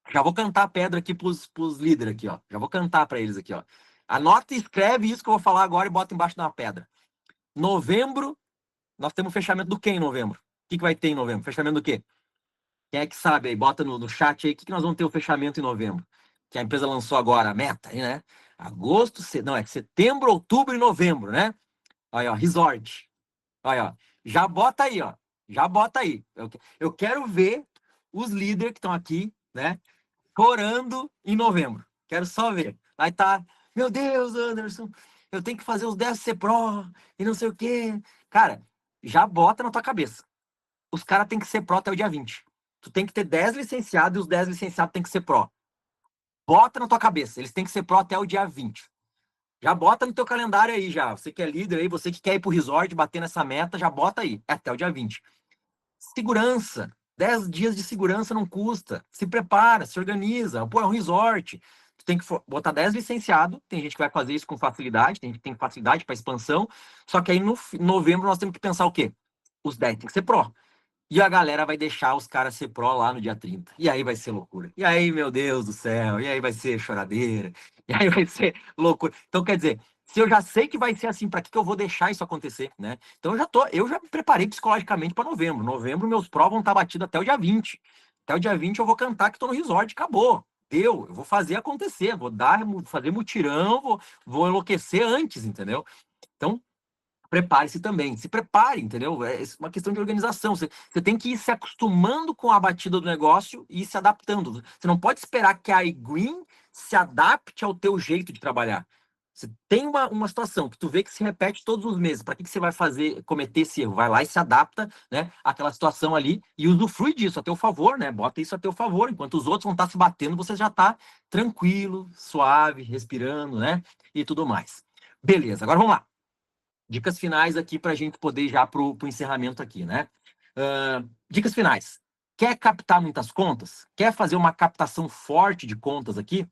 Já vou cantar a pedra aqui pros líderes aqui, ó. Já vou cantar para eles aqui, ó. Anota e escreve isso que eu vou falar agora e bota embaixo da pedra. Novembro, nós temos fechamento do quê em novembro? O que vai ter em novembro? Fechamento do quê? Quem é que sabe aí? Bota no chat aí o que nós vamos ter o fechamento em novembro. Que a empresa lançou agora a meta, né? Agosto, não, é setembro, outubro e novembro, né? Olha, ó, resort. Olha, ó. Já bota aí, ó. Já bota aí. Eu quero ver os líderes que estão aqui, né? Chorando em novembro. Quero só ver. Vai estar, meu Deus, Anderson, eu tenho que fazer os 10 C Pro e não sei o quê. Cara, já bota na tua cabeça. Os caras têm que ser Pro até o dia 20. Tu tem que ter 10 licenciados e os 10 licenciados têm que ser Pro. Bota na tua cabeça. Eles têm que ser Pro até o dia 20. Já bota no teu calendário aí já. Você que é líder aí, você que quer ir pro resort, bater nessa meta, já bota aí. É até o dia 20. Segurança. 10 dias de segurança não custa. Se prepara, se organiza. Pô, é um resort. Tu tem que botar 10 licenciados. Tem gente que vai fazer isso com facilidade. Tem gente que tem facilidade para expansão. Só que aí no novembro nós temos que pensar o quê? Os 10 tem que ser Pro. E a galera vai deixar os caras ser Pro lá no dia 30. E aí vai ser loucura. E aí, meu Deus do céu. E aí vai ser choradeira. E aí vai ser loucura. Então, quer dizer, se eu já sei que vai ser assim, para que eu vou deixar isso acontecer, né? Então eu já me preparei psicologicamente para novembro. Novembro, meus Pro vão estar batidos até o dia 20. Até o dia 20 eu vou cantar que estou no resort, acabou. Eu vou fazer acontecer, fazer mutirão, vou enlouquecer antes, entendeu? Então, prepare-se também. Se prepare, entendeu? É uma questão de organização. Você tem que ir se acostumando com a batida do negócio e ir se adaptando. Você não pode esperar que a iGreen se adapte ao teu jeito de trabalhar. Você tem uma situação que tu vê que se repete todos os meses. Para que você vai cometer esse erro? Vai lá e se adapta, né, àquela situação ali e usufrui disso a teu favor, né? Bota isso a teu favor. Enquanto os outros vão estar se batendo, você já está tranquilo, suave, respirando, né? E tudo mais. Beleza, agora vamos lá. Dicas finais aqui para a gente poder ir já para o encerramento aqui, né? Dicas finais. Quer captar muitas contas? Quer fazer uma captação forte de contas aqui?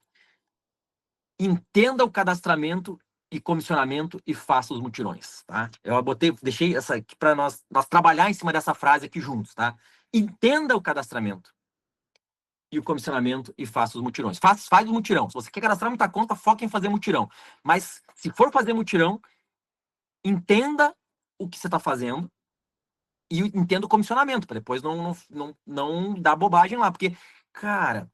Entenda o cadastramento e comissionamento e faça os mutirões, tá? Eu deixei essa aqui para nós trabalhar em cima dessa frase aqui juntos, tá? Entenda o cadastramento e o comissionamento e faça os mutirões. Faz o mutirão. Se você quer cadastrar muita conta, foca em fazer mutirão. Mas se for fazer mutirão, entenda o que você está fazendo e entenda o comissionamento, para depois não dar bobagem lá. Porque, cara,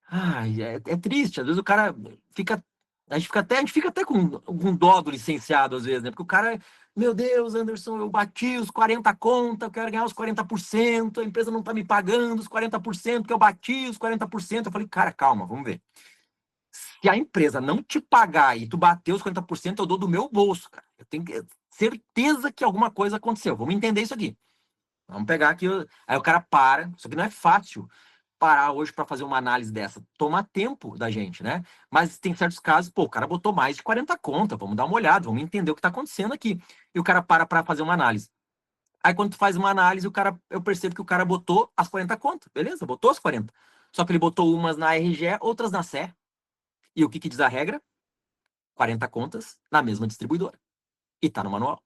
ai, é triste. Às vezes o cara fica. A gente fica até com dó do licenciado, às vezes, né? Porque o cara, meu Deus, Anderson, eu bati os 40 contas, eu quero ganhar os 40%, a empresa não tá me pagando os 40%, que eu bati os 40%. Eu falei, cara, calma, vamos ver. Se a empresa não te pagar e tu bater os 40%, eu dou do meu bolso, cara. Eu tenho certeza que alguma coisa aconteceu. Vamos entender isso aqui. Vamos pegar aqui. Aí o cara para. Isso aqui não é fácil parar hoje para fazer uma análise dessa. Toma tempo da gente, né? Mas tem certos casos, pô, o cara botou mais de 40 contas. Vamos dar uma olhada, vamos entender o que está acontecendo aqui. E o cara para fazer uma análise. Aí quando tu faz uma análise, eu percebo que o cara botou as 40 contas. Beleza, botou as 40. Só que ele botou umas na RGE, outras na CE. E o que diz a regra? 40 contas na mesma distribuidora. E tá no manual.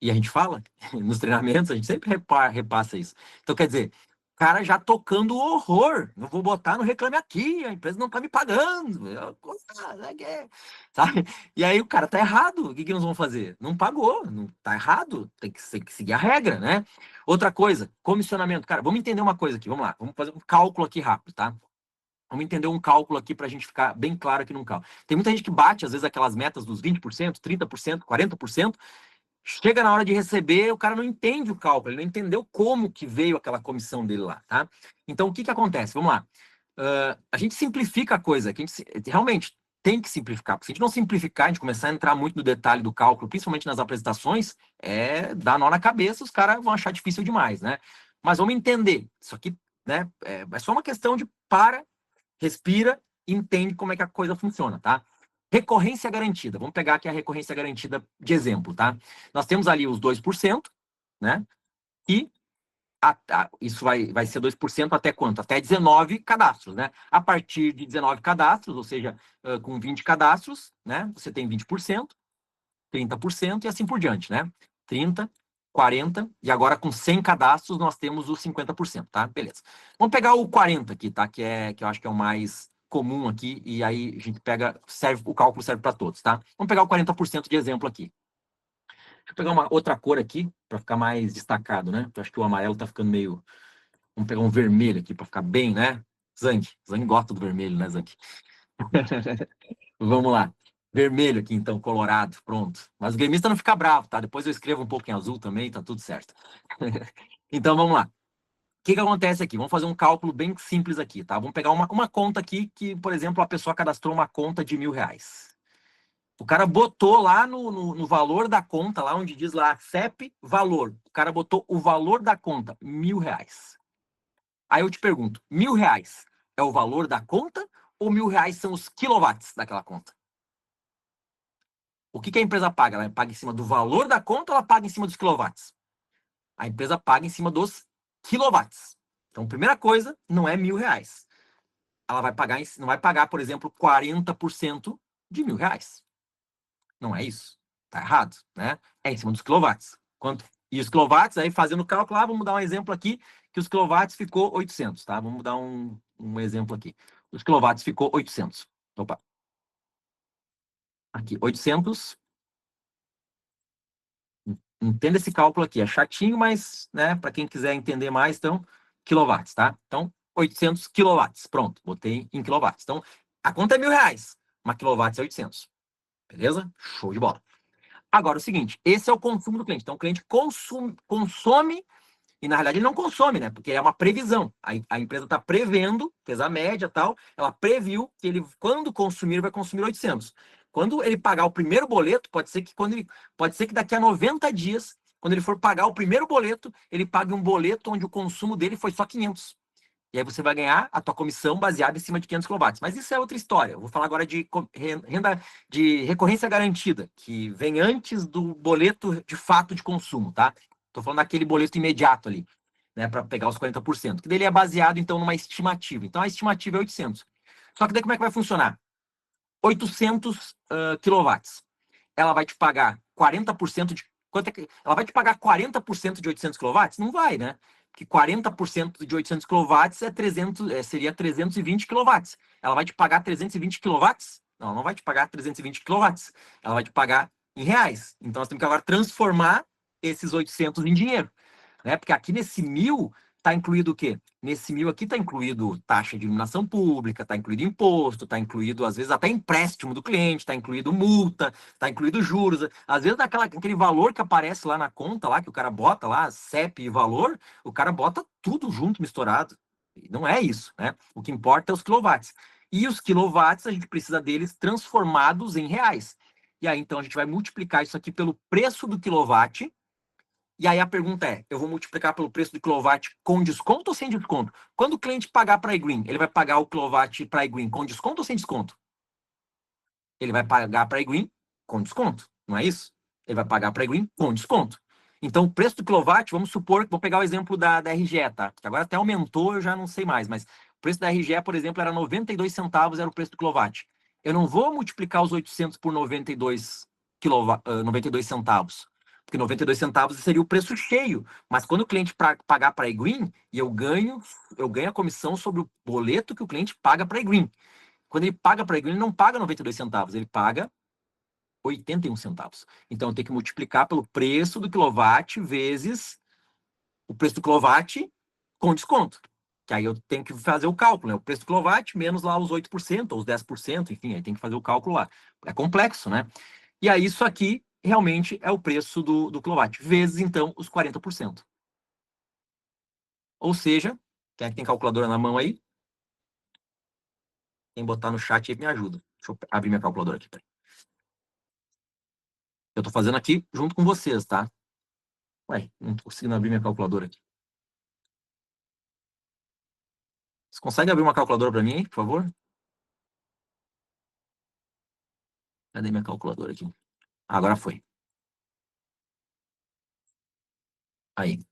E a gente fala, nos treinamentos, a gente sempre repassa isso. Então, quer dizer, o cara já tocando o horror. Eu vou botar no Reclame Aqui, a empresa não tá me pagando. Sabe? E aí o cara tá errado. O que nós vamos fazer? Não pagou, não tá errado. Tem que seguir a regra, né? Outra coisa, comissionamento. Cara, vamos entender uma coisa aqui, vamos lá. Vamos fazer um cálculo aqui rápido, tá? Vamos entender um cálculo aqui para a gente ficar bem claro aqui num cálculo. Tem muita gente que bate, às vezes, aquelas metas dos 20%, 30%, 40%. Chega na hora de receber, o cara não entende o cálculo, ele não entendeu como que veio aquela comissão dele lá, tá? Então, o que acontece? Vamos lá. A gente simplifica a coisa, que a gente realmente tem que simplificar, porque se a gente não simplificar, a gente começar a entrar muito no detalhe do cálculo, principalmente nas apresentações, dá nó na cabeça, os caras vão achar difícil demais, né? Mas vamos entender. Isso aqui, né, é só uma questão de respira e entende como é que a coisa funciona, tá? Recorrência garantida. Vamos pegar aqui a recorrência garantida de exemplo, tá? Nós temos ali os 2%, né? E isso vai ser 2% até quanto? Até 19 cadastros, né? A partir de 19 cadastros, ou seja, com 20 cadastros, né? Você tem 20%, 30% e assim por diante, né? 30, 40, e agora com 100 cadastros nós temos os 50%, tá? Beleza. Vamos pegar o 40 aqui, tá? Que eu acho que é o mais comum aqui, e aí a gente pega, o cálculo serve para todos, tá? Vamos pegar o 40% de exemplo aqui. Deixa eu pegar uma outra cor aqui, para ficar mais destacado, né? Eu acho que o amarelo tá ficando meio... Vamos pegar um vermelho aqui, para ficar bem, né? Zank gosta do vermelho, né, Zank? Vamos lá. Vermelho aqui, então, colorado, pronto. Mas o gremista não fica bravo, tá? Depois eu escrevo um pouco em azul também, tá tudo certo. Então, vamos lá. O que acontece aqui? Vamos fazer um cálculo bem simples aqui, tá? Vamos pegar uma conta aqui que, por exemplo, a pessoa cadastrou uma conta de R$ 1.000. O cara botou lá no valor da conta, lá onde diz lá CEP, valor. O cara botou o valor da conta, R$ 1.000. Aí eu te pergunto, R$ 1.000 é o valor da conta ou R$ 1.000 são os quilowatts daquela conta? O que a empresa paga? Ela paga em cima do valor da conta ou ela paga em cima dos quilowatts? A empresa paga em cima dos quilowatts. Então, primeira coisa, não é R$ 1.000. Ela vai pagar, não vai pagar, por exemplo, 40% de R$ 1.000. Não é isso. Tá errado, né? É em cima dos quilowatts. E os quilowatts, aí fazendo o cálculo, vamos dar um exemplo aqui, que os quilowatts ficou 800, tá? Vamos dar um exemplo aqui. Os quilowatts ficou 800. Opa. Aqui, 800. Entenda esse cálculo aqui. É chatinho, mas, né, para quem quiser entender mais, então, quilowatts, tá? Então, 800 quilowatts. Pronto, botei em quilowatts. Então, a conta é R$ 1.000, mas quilowatts é 800. Beleza? Show de bola. Agora, o seguinte, esse é o consumo do cliente. Então, o cliente consome e, na realidade, ele não consome, né? Porque é uma previsão. A empresa está prevendo, fez a média e tal, ela previu que ele, quando consumir, vai consumir 800. Quando ele pagar o primeiro boleto, pode ser que daqui a 90 dias, quando ele for pagar o primeiro boleto, ele pague um boleto onde o consumo dele foi só 500. E aí você vai ganhar a tua comissão baseada em cima de 500 quilowatts. Mas isso é outra história. Eu vou falar agora de renda de recorrência garantida, que vem antes do boleto de fato de consumo, tá? Estou falando daquele boleto imediato ali, né, para pegar os 40%. Que dele é baseado, então, numa estimativa. Então, a estimativa é 800. Só que daí como é que vai funcionar? 800 quilowatts. Ela vai te pagar 40% de... Ela vai te pagar 40% de 800 quilowatts? Não vai, né? que 40% de 800 kW seria 320 kW. Ela vai te pagar 320 kW? Não, não vai te pagar 320 kW. Ela vai te pagar em reais. Então, nós temos que agora transformar esses 800 em dinheiro. Né? Porque aqui nesse 1.000 está incluído o quê? Nesse 1.000 aqui está incluído taxa de iluminação pública, está incluído imposto, está incluído, às vezes, até empréstimo do cliente, está incluído multa, está incluído juros. Às vezes, aquele valor que aparece lá na conta, lá que o cara bota lá, CEP e valor, o cara bota tudo junto, misturado. Não é isso, né? O que importa é os quilowatts. E os quilowatts, a gente precisa deles transformados em reais. E aí, então, a gente vai multiplicar isso aqui pelo preço do quilowatt. E aí a pergunta é, eu vou multiplicar pelo preço do quilowatt com desconto ou sem desconto? Quando o cliente pagar para a iGreen, ele vai pagar o quilowatt para a iGreen com desconto ou sem desconto? Ele vai pagar para a iGreen com desconto, não é isso? Ele vai pagar para a iGreen com desconto. Então, o preço do quilowatt, vamos supor, vou pegar o exemplo da RGE, tá? Que agora até aumentou, eu já não sei mais, mas o preço da RGE, por exemplo, era 92 centavos, era o preço do quilowatt. Eu não vou multiplicar os 800 por 92 centavos, porque 92 centavos seria o preço cheio. Mas quando o cliente pagar para a iGreen, eu ganho a comissão sobre o boleto que o cliente paga para a iGreen. Quando ele paga para a iGreen, ele não paga 92 centavos, ele paga 81 centavos. Então, eu tenho que multiplicar pelo preço do quilowatt vezes o preço do quilowatt com desconto. Que aí eu tenho que fazer o cálculo, né? O preço do quilowatt menos lá os 8%, ou os 10%, enfim, aí tem que fazer o cálculo lá. É complexo, né? E aí isso aqui realmente é o preço do quilowatt, vezes, então, os 40%. Ou seja, quem é que tem calculadora na mão aí? Quem botar no chat aí me ajuda. Deixa eu abrir minha calculadora aqui. Eu tô fazendo aqui junto com vocês, tá? Ué, não tô conseguindo abrir minha calculadora aqui. Você consegue abrir uma calculadora para mim aí, por favor? Cadê minha calculadora aqui? Agora foi. Aí.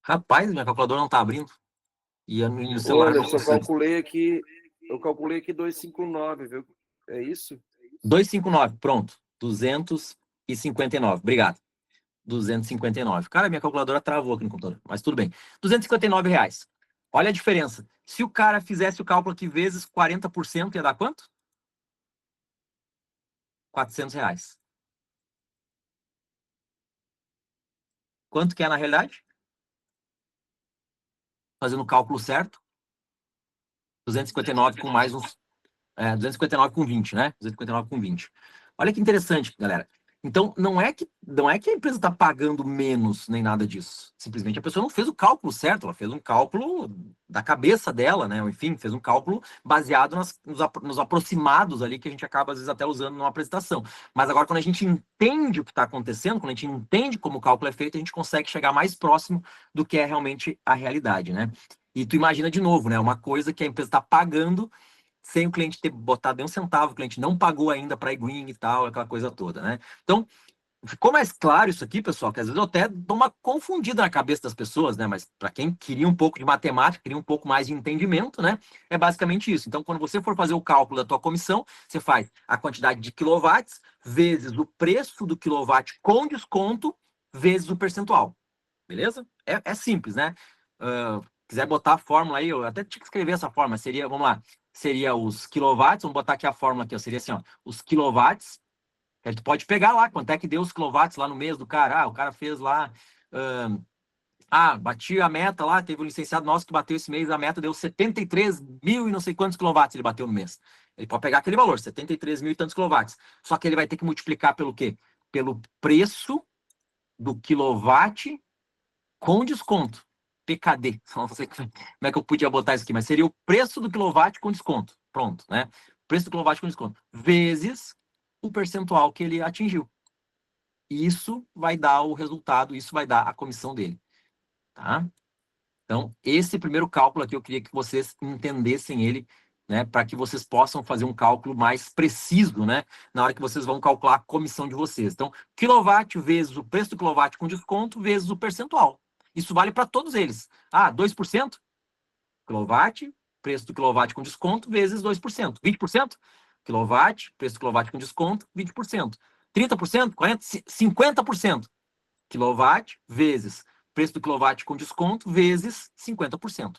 Rapaz, minha calculadora não tá abrindo. E no celular não Olha, consigo. eu calculei aqui 259, viu? É isso? 259, pronto. 259. Obrigado. 259. Cara, minha calculadora travou aqui no computador, mas tudo bem. R$ 259. Olha a diferença. Se o cara fizesse o cálculo aqui vezes 40%, ia dar quanto? R$ 400. Quanto que é na realidade? Fazendo o cálculo certo, 259 com mais uns 259 com 20, né? 259 com 20. Olha que interessante, galera. Então, não é que a empresa está pagando menos nem nada disso. Simplesmente a pessoa não fez o cálculo certo, ela fez um cálculo da cabeça dela, né? Enfim, fez um cálculo baseado nos aproximados ali que a gente acaba, às vezes, até usando numa apresentação. Mas agora, quando a gente entende o que está acontecendo, quando a gente entende como o cálculo é feito, a gente consegue chegar mais próximo do que é realmente a realidade, né? E tu imagina de novo, né? Uma coisa que a empresa está pagando sem o cliente ter botado nem um centavo, o cliente não pagou ainda para a iGreen e tal, aquela coisa toda, né? Então, ficou mais claro isso aqui, pessoal, que às vezes eu até dou uma confundida na cabeça das pessoas, né? Mas para quem queria um pouco de matemática, queria um pouco mais de entendimento, né? É basicamente isso. Então, quando você for fazer o cálculo da tua comissão, você faz a quantidade de quilowatts vezes o preço do quilowatt com desconto vezes o percentual. Beleza? É simples, né? Quiser botar a fórmula aí, eu até tinha que escrever essa fórmula. Seria, vamos lá, seria os quilowatts, vamos botar aqui a fórmula aqui, ó, seria assim, ó, os quilowatts, a gente pode pegar lá, quanto é que deu os quilowatts lá no mês do cara, o cara fez lá, bati a meta lá, teve um licenciado nosso que bateu esse mês, a meta deu 73 mil e não sei quantos quilowatts ele bateu no mês. Ele pode pegar aquele valor, 73 mil e tantos quilowatts, só que ele vai ter que multiplicar pelo quê? Pelo preço do quilowatt com desconto. PKD. Não sei como é que eu podia botar isso aqui, mas seria o preço do quilowatt com desconto. Pronto, né? Preço do quilowatt com desconto. Vezes o percentual que ele atingiu. Isso vai dar o resultado, isso vai dar a comissão dele. Tá? Então, esse primeiro cálculo aqui, eu queria que vocês entendessem ele, né? Para que vocês possam fazer um cálculo mais preciso, né? Na hora que vocês vão calcular a comissão de vocês. Então, quilowatt vezes o preço do quilowatt com desconto vezes o percentual. Isso vale para todos eles. 2%? Quilowatt, preço do quilowatt com desconto, vezes 2%. 20%? Quilowatt, preço do quilowatt com desconto, 20%. 30%, 40%, 50%. Quilowatt vezes preço do quilowatt com desconto vezes 50%.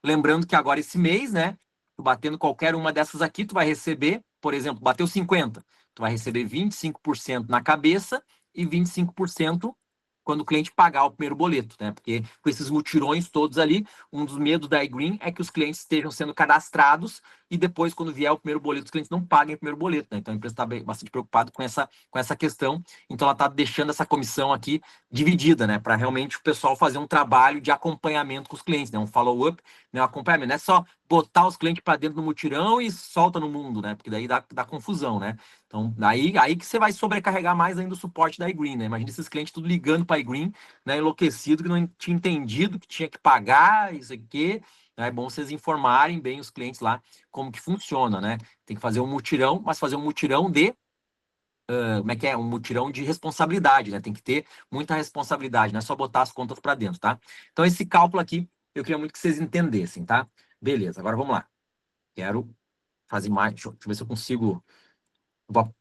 Lembrando que agora esse mês, né, tu batendo qualquer uma dessas aqui, tu vai receber, por exemplo, bateu 50, tu vai receber 25% na cabeça e 25% quando o cliente pagar o primeiro boleto, né? Porque com esses mutirões todos ali, um dos medos da iGreen é que os clientes estejam sendo cadastrados e depois, quando vier o primeiro boleto, os clientes não paguem o primeiro boleto, né? Então a empresa está bastante preocupada com essa questão, então ela está deixando essa comissão aqui dividida, né? Para realmente o pessoal fazer um trabalho de acompanhamento com os clientes, né? Um follow-up, né? Um acompanhamento. Não é só botar os clientes para dentro do mutirão e solta no mundo, né? Porque daí dá confusão, né? Então, aí que você vai sobrecarregar mais ainda o suporte da iGreen, né? Imagina esses clientes tudo ligando para a iGreen, né? Enlouquecido, que não tinha entendido que tinha que pagar isso aqui. É bom vocês informarem bem os clientes lá como que funciona, né? Tem que fazer um mutirão, mas fazer um mutirão de como é que é? Um mutirão de responsabilidade, né? Tem que ter muita responsabilidade, não é só botar as contas para dentro, tá? Então, esse cálculo aqui, eu queria muito que vocês entendessem, tá? Beleza, agora vamos lá. Quero fazer mais. Deixa eu ver se eu consigo. Como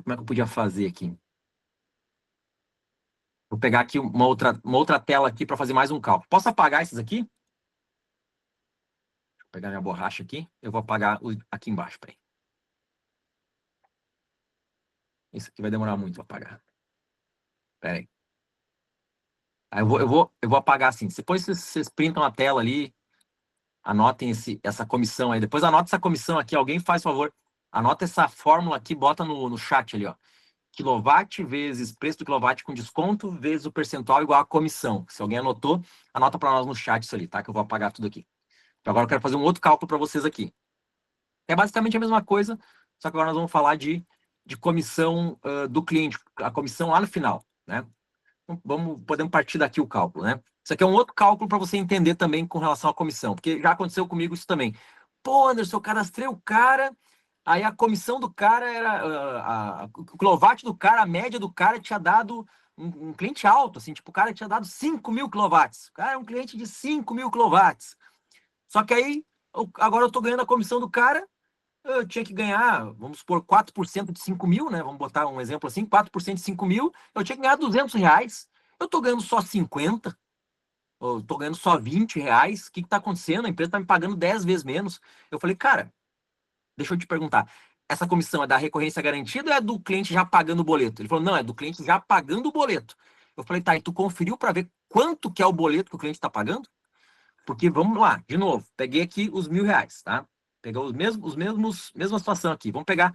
é que eu podia fazer aqui? Vou pegar aqui uma outra tela aqui para fazer mais um cálculo. Posso apagar esses aqui? Vou pegar minha borracha aqui. Eu vou apagar aqui embaixo, peraí. Isso aqui vai demorar muito para apagar. Peraí. Aí eu vou apagar assim. Depois vocês printam a tela ali, anotem essa comissão aí. Depois anota essa comissão aqui. Alguém faz favor. Anota essa fórmula aqui, bota no chat ali, ó. Quilowatt vezes preço do quilowatt com desconto vezes o percentual igual a comissão. Se alguém anotou, anota para nós no chat isso ali, tá? Que eu vou apagar tudo aqui. Então agora eu quero fazer um outro cálculo para vocês aqui. É basicamente a mesma coisa, só que agora nós vamos falar de comissão do cliente, a comissão lá no final, né? Podemos partir daqui o cálculo, né? Isso aqui é um outro cálculo para você entender também com relação à comissão, porque já aconteceu comigo isso também. Pô, Anderson, eu cadastrei o cara, aí a comissão do cara era. O quilowatt do cara, a média do cara tinha dado um cliente alto, assim, tipo, o cara tinha dado 5.000 quilowatts. O cara é um cliente de 5.000 quilowatts. Só que aí, agora eu tô ganhando a comissão do cara, eu tinha que ganhar, vamos supor, 4% de 5.000, né? Vamos botar um exemplo assim, 4% de 5.000, eu tinha que ganhar R$ 200. Eu tô ganhando só 50, eu tô ganhando só R$ 20. O que tá acontecendo? A empresa tá me pagando 10 vezes menos. Eu falei, cara, deixa eu te perguntar, essa comissão é da recorrência garantida ou é do cliente já pagando o boleto? Ele falou, não, é do cliente já pagando o boleto. Eu falei, tá, e tu conferiu para ver quanto que é o boleto que o cliente está pagando? Porque, vamos lá, de novo, peguei aqui os R$ 1.000, tá? Pegar mesma situação aqui. Vamos pegar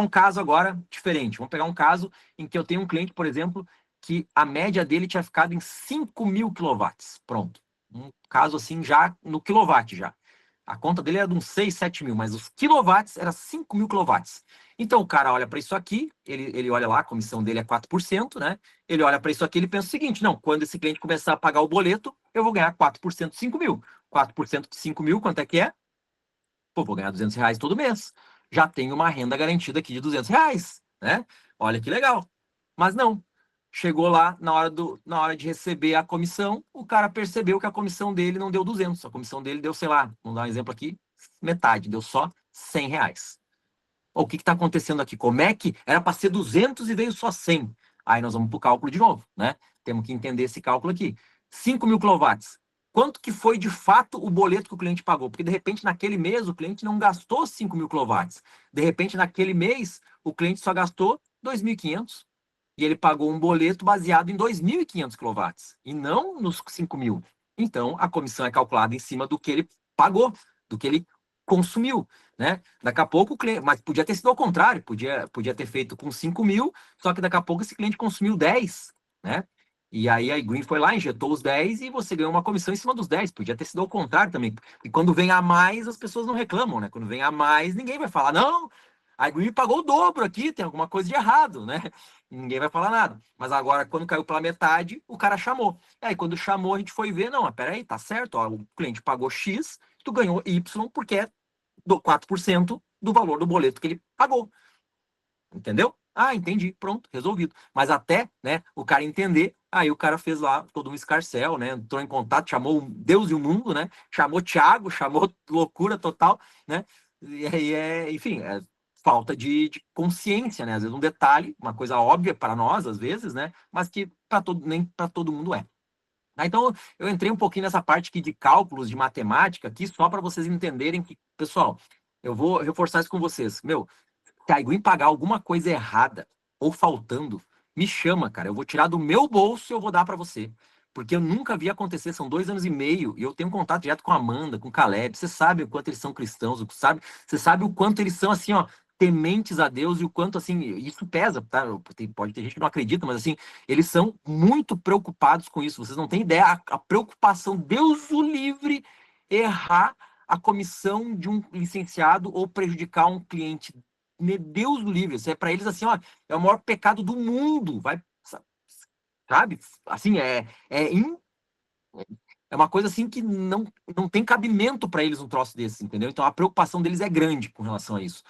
um caso agora diferente. Vamos pegar um caso em que eu tenho um cliente, por exemplo, que a média dele tinha ficado em 5.000 quilowatts. Pronto. Um caso assim já no quilowatt já. A conta dele era de uns 6, 7 mil, mas os quilowatts era 5.000 quilowatts. Então o cara olha para isso aqui, ele olha lá, a comissão dele é 4%, né? Ele olha para isso aqui, ele pensa o seguinte, não, quando esse cliente começar a pagar o boleto, eu vou ganhar 4% de 5.000. 4% de 5.000, quanto é que é? Pô, vou ganhar R$ 200 todo mês. Já tenho uma renda garantida aqui de R$ 200, né? Olha que legal. Mas não. Chegou lá, na hora de receber a comissão, o cara percebeu que a comissão dele não deu 200. A comissão dele deu, sei lá, vamos dar um exemplo aqui, metade, deu só R$ 100. O que está acontecendo aqui? Como é que era para ser 200 e veio só 100? Aí nós vamos para o cálculo de novo, né? Temos que entender esse cálculo aqui. 5.000 quilowatts. Quanto que foi de fato o boleto que o cliente pagou? Porque de repente naquele mês o cliente não gastou 5.000 quilowatts. De repente naquele mês o cliente só gastou 2.500 e ele pagou um boleto baseado em 2.500 quilowatts e não nos 5.000. Então a comissão é calculada em cima do que ele pagou, do que ele consumiu, né? Daqui a pouco o cliente, mas podia ter sido ao contrário, podia ter feito com 5.000, só que daqui a pouco esse cliente consumiu 10, né? E aí a iGreen foi lá, injetou os 10 e você ganhou uma comissão em cima dos 10. Podia ter sido ao contrário também. E quando vem a mais, as pessoas não reclamam, né? Quando vem a mais, ninguém vai falar, não, a iGreen pagou o dobro aqui, tem alguma coisa de errado, né? Ninguém vai falar nada. Mas agora, quando caiu pela metade, o cara chamou. E aí, quando chamou, a gente foi ver, não, mas peraí, tá certo, ó, o cliente pagou X, tu ganhou Y, porque é do 4% do valor do boleto que ele pagou. Entendeu? Ah, entendi, pronto, resolvido. Mas até, né, o cara entender, aí o cara fez lá todo um escarcéu, né, entrou em contato, chamou Deus e o mundo, né, chamou Thiago, chamou loucura total, né, e aí enfim, falta de consciência, né? Às vezes um detalhe, uma coisa óbvia para nós, às vezes, né? Mas que nem para todo mundo é. Então, eu entrei um pouquinho nessa parte aqui de cálculos, de matemática, aqui, só para vocês entenderem que, pessoal, eu vou reforçar isso com vocês. Meu, se a Green pagar alguma coisa errada ou faltando, me chama, cara. Eu vou tirar do meu bolso e eu vou dar para você. Porque eu nunca vi acontecer, são 2 anos e meio, e eu tenho contato direto com a Amanda, com o Caleb. Você sabe o quanto eles são cristãos, você sabe o quanto eles são, assim, ó, tementes a Deus e o quanto, assim, isso pesa, tá? Pode ter gente que não acredita, mas, assim, eles são muito preocupados com isso. Vocês não têm ideia, a preocupação, Deus o livre, errar a comissão de um licenciado ou prejudicar um cliente. Deus do livre, isso é para eles assim, ó, é o maior pecado do mundo, vai, sabe? Assim, é uma coisa assim que não tem cabimento para eles um troço desse, entendeu? Então a preocupação deles é grande com relação a isso,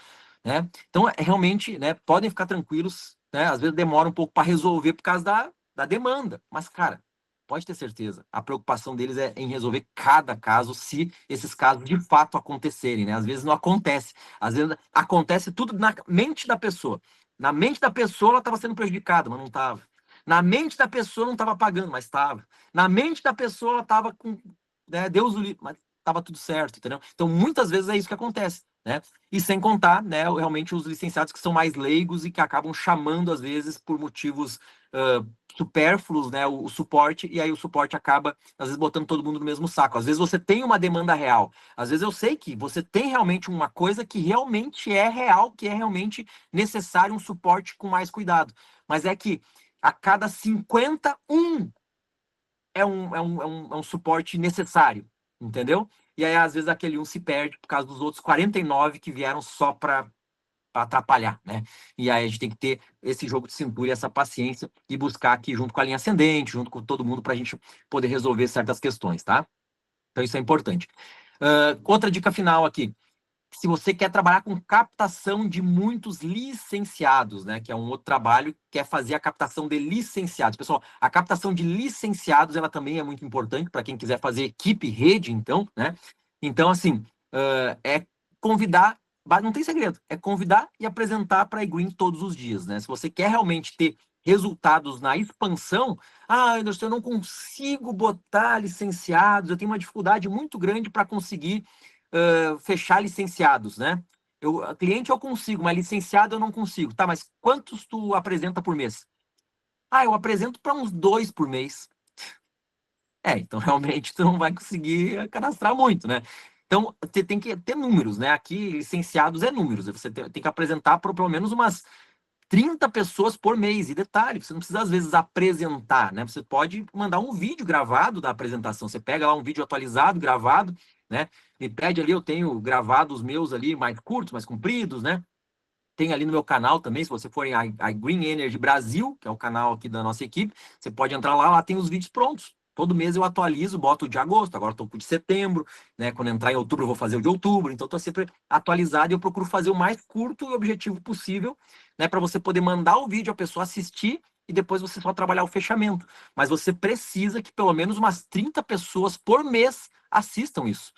né? Então, realmente, né, podem ficar tranquilos, né? Às vezes demora um pouco para resolver por causa da demanda, mas, cara, pode ter certeza, a preocupação deles é em resolver cada caso, se esses casos de fato acontecerem, né? Às vezes não acontece, às vezes acontece tudo na mente da pessoa. Na mente da pessoa, ela estava sendo prejudicada, mas não estava. Na mente da pessoa, não estava pagando, mas estava. Na mente da pessoa, ela estava com, né, Deus o livre, mas estava tudo certo, entendeu? Então, muitas vezes é isso que acontece, né? E sem contar, né, realmente os licenciados que são mais leigos e que acabam chamando, às vezes, por motivos supérfluos, né, o suporte, e aí o suporte acaba, às vezes, botando todo mundo no mesmo saco. Às vezes você tem uma demanda real, às vezes eu sei que você tem realmente uma coisa que realmente é real, que é realmente necessário um suporte com mais cuidado. Mas é que a cada 51 é um suporte necessário, entendeu? E aí, às vezes, aquele um se perde por causa dos outros 49 que vieram só para atrapalhar, né? E aí a gente tem que ter esse jogo de cintura e essa paciência e buscar aqui junto com a linha ascendente, junto com todo mundo, para a gente poder resolver certas questões, tá? Então isso é importante. Outra dica final aqui. Se você quer trabalhar com captação de muitos licenciados, né, que é um outro trabalho, quer fazer a captação de licenciados. Pessoal, a captação de licenciados, ela também é muito importante para quem quiser fazer equipe, rede, então, né? Então, assim, é convidar, não tem segredo, é convidar e apresentar para a eGreen todos os dias, né? Se você quer realmente ter resultados na expansão, Anderson, eu não consigo botar licenciados, eu tenho uma dificuldade muito grande para conseguir fechar licenciados, né? Cliente eu consigo, mas licenciado eu não consigo. Tá, mas quantos tu apresenta por mês? Eu apresento para uns 2 por mês. Então realmente tu não vai conseguir cadastrar muito, né? Então, você tem que ter números, né? Aqui, licenciados é números. Você tem que apresentar para pelo menos umas 30 pessoas por mês. E detalhe, você não precisa, às vezes, apresentar, né? Você pode mandar um vídeo gravado da apresentação. Você pega lá um vídeo atualizado, gravado, né? Me pede ali, eu tenho gravado os meus ali mais curtos, mais compridos, né? Tem ali no meu canal também, se você for em a Green Energy Brasil, que é o canal aqui da nossa equipe, você pode entrar lá tem os vídeos prontos. Todo mês eu atualizo, boto o de agosto, agora estou com o de setembro, né? Quando entrar em outubro, eu vou fazer o de outubro. Então, estou sempre atualizado e eu procuro fazer o mais curto e objetivo possível, né? Para você poder mandar o vídeo, a pessoa assistir e depois você só trabalhar o fechamento. Mas você precisa que pelo menos umas 30 pessoas por mês assistam isso.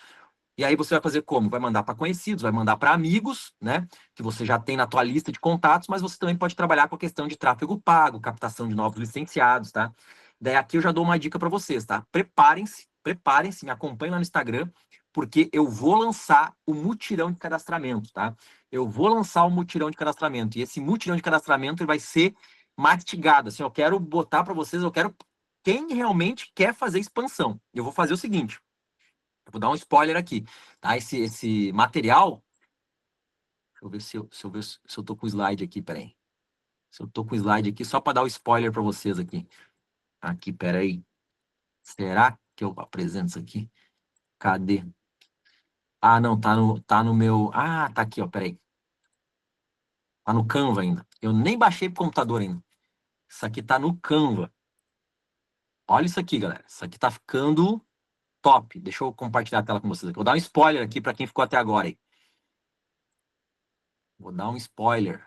E aí você vai fazer como? Vai mandar para conhecidos, vai mandar para amigos, né? Que você já tem na tua lista de contatos, mas você também pode trabalhar com a questão de tráfego pago, captação de novos licenciados, tá? Daí aqui eu já dou uma dica para vocês, tá? Preparem-se, me acompanhem lá no Instagram, porque eu vou lançar o mutirão de cadastramento, tá? Eu vou lançar o mutirão de cadastramento. E esse mutirão de cadastramento ele vai ser mastigado. Assim, eu quero botar para vocês, eu quero quem realmente quer fazer expansão. Eu vou fazer o seguinte. Vou dar um spoiler aqui, tá? Esse material, deixa eu ver se eu tô com o slide aqui, peraí. Se eu tô com o slide aqui, só para dar o spoiler para vocês aqui. Aqui, peraí. Será que eu apresento isso aqui? Cadê? Não, tá no meu... tá aqui, ó, peraí. Tá no Canva ainda. Eu nem baixei pro computador ainda. Isso aqui tá no Canva. Olha isso aqui, galera. Isso aqui tá ficando top. Deixa eu compartilhar a tela com vocês aqui. Vou dar um spoiler aqui para quem ficou até agora aí. Vou dar um spoiler.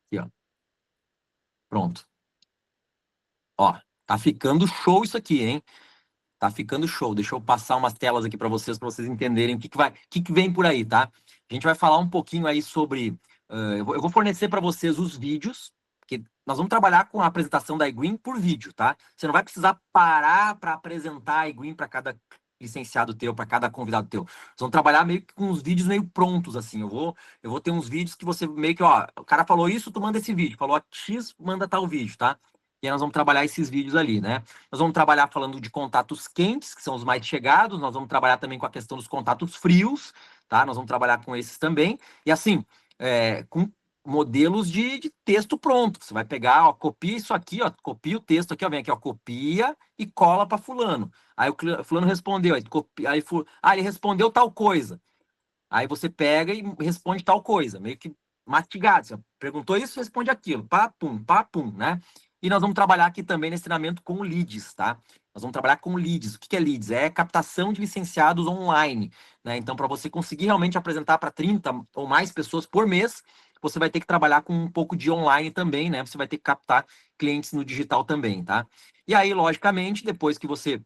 Aqui, ó. Pronto. Ó, tá ficando show isso aqui, hein? Tá ficando show. Deixa eu passar umas telas aqui para vocês entenderem o que vem por aí, tá? A gente vai falar um pouquinho aí sobre... eu vou fornecer para vocês os vídeos, que nós vamos trabalhar com a apresentação da iGreen por vídeo, tá? Você não vai precisar parar para apresentar a iGreen para cada licenciado teu, para cada convidado teu. Nós vamos trabalhar meio que com os vídeos meio prontos, assim. Eu vou ter uns vídeos que você meio que, ó, o cara falou isso, tu manda esse vídeo. Falou X, manda tal vídeo, tá? E aí nós vamos trabalhar esses vídeos ali, né? Nós vamos trabalhar falando de contatos quentes, que são os mais chegados. Nós vamos trabalhar também com a questão dos contatos frios, tá? Nós vamos trabalhar com esses também. E assim, com modelos de texto pronto. Você vai pegar, ó, copia isso aqui, ó, copia o texto aqui, ó, vem aqui, ó, copia e cola para fulano. Aí o fulano respondeu, ele respondeu tal coisa. Aí você pega e responde tal coisa, meio que mastigado. Você perguntou isso, responde aquilo. Pá, pum, né? E nós vamos trabalhar aqui também nesse treinamento com leads, tá? Nós vamos trabalhar com leads. O que é leads? É captação de licenciados online, né? Então, para você conseguir realmente apresentar para 30 ou mais pessoas por mês, você vai ter que trabalhar com um pouco de online também, né? Você vai ter que captar clientes no digital também, tá? E aí, logicamente, depois que você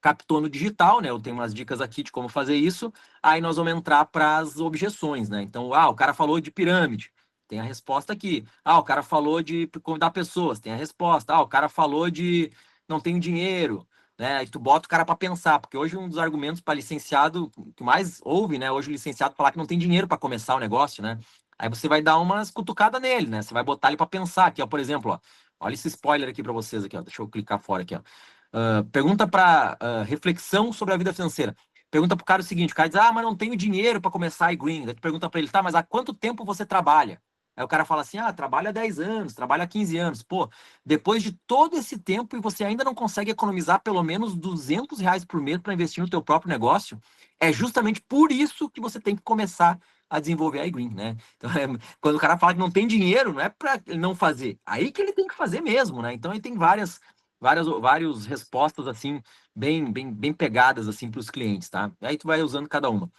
captou no digital, né? Eu tenho umas dicas aqui de como fazer isso. Aí nós vamos entrar para as objeções, né? Então, o cara falou de pirâmide, tem a resposta aqui. O cara falou de convidar pessoas, tem a resposta. O cara falou de não tenho dinheiro, né? E tu bota o cara para pensar, porque hoje um dos argumentos para licenciado que mais ouve, né? Hoje o licenciado falar que não tem dinheiro para começar o negócio, né? Aí você vai dar umas cutucadas nele, né? Você vai botar ele para pensar aqui, ó, por exemplo, ó. Olha esse spoiler aqui para vocês aqui, ó. Deixa eu clicar fora aqui, ó. Pergunta para reflexão sobre a vida financeira. Pergunta para o cara o seguinte: o cara diz, mas não tenho dinheiro para começar a iGreen. Daí tu pergunta para ele, tá, mas há quanto tempo você trabalha? Aí o cara fala assim, trabalha há 10 anos, trabalha há 15 anos. Pô, depois de todo esse tempo e você ainda não consegue economizar pelo menos R$ 200 por mês para investir no teu próprio negócio, é justamente por isso que você tem que começar a desenvolver a iGreen, né? Então, quando o cara fala que não tem dinheiro, não é para ele não fazer, aí que ele tem que fazer mesmo, né? Então, ele tem várias respostas assim bem pegadas assim para os clientes, tá? Aí tu vai usando cada uma.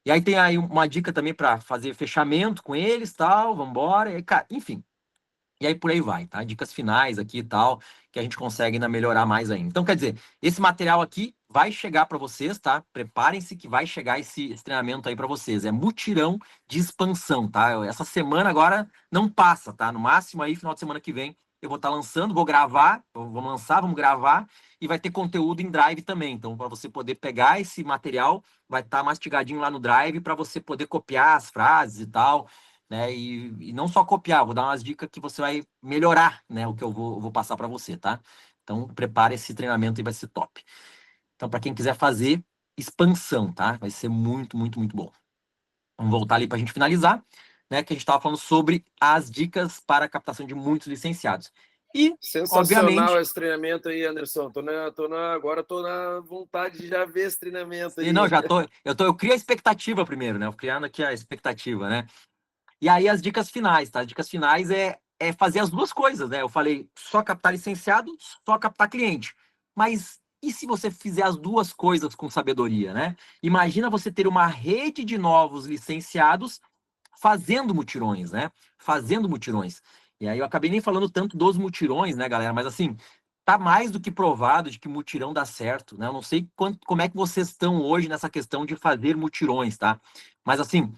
E aí tem aí uma dica também para fazer fechamento com eles, tal, vambora, e aí, cara, enfim. E aí por aí vai, tá? Dicas finais aqui e tal, que a gente consegue ainda melhorar mais ainda. Então, quer dizer, esse material aqui vai chegar para vocês, tá? Preparem-se que vai chegar esse treinamento aí para vocês. É mutirão de expansão, tá? Essa semana agora não passa, tá? No máximo aí, final de semana que vem, eu vou estar lançando, vou gravar, vamos lançar, vamos gravar, e vai ter conteúdo em Drive também. Então, para você poder pegar esse material, vai estar mastigadinho lá no Drive para você poder copiar as frases e tal, né? E não só copiar, vou dar umas dicas que você vai melhorar, né? O que eu vou passar para você, tá? Então, prepare esse treinamento e vai ser top. Então, para quem quiser fazer, expansão, tá? Vai ser muito, muito, muito bom. Vamos voltar ali para a gente finalizar, né? Que a gente estava falando sobre as dicas para a captação de muitos licenciados. E, sensacional obviamente, esse treinamento aí, Anderson. Agora tô na vontade de já ver esse treinamento aí. não, eu crio a expectativa primeiro, né? Eu criando aqui a expectativa, né? E aí as dicas finais, tá? As dicas finais é fazer as duas coisas, né? Eu falei só captar licenciado, só captar cliente. Mas e se você fizer as duas coisas com sabedoria, né? Imagina você ter uma rede de novos licenciados fazendo mutirões, né? Fazendo mutirões. E aí eu acabei nem falando tanto dos mutirões, né, galera? Mas assim, tá mais do que provado de que mutirão dá certo, né? Eu não sei como é que vocês estão hoje nessa questão de fazer mutirões, tá? Mas assim,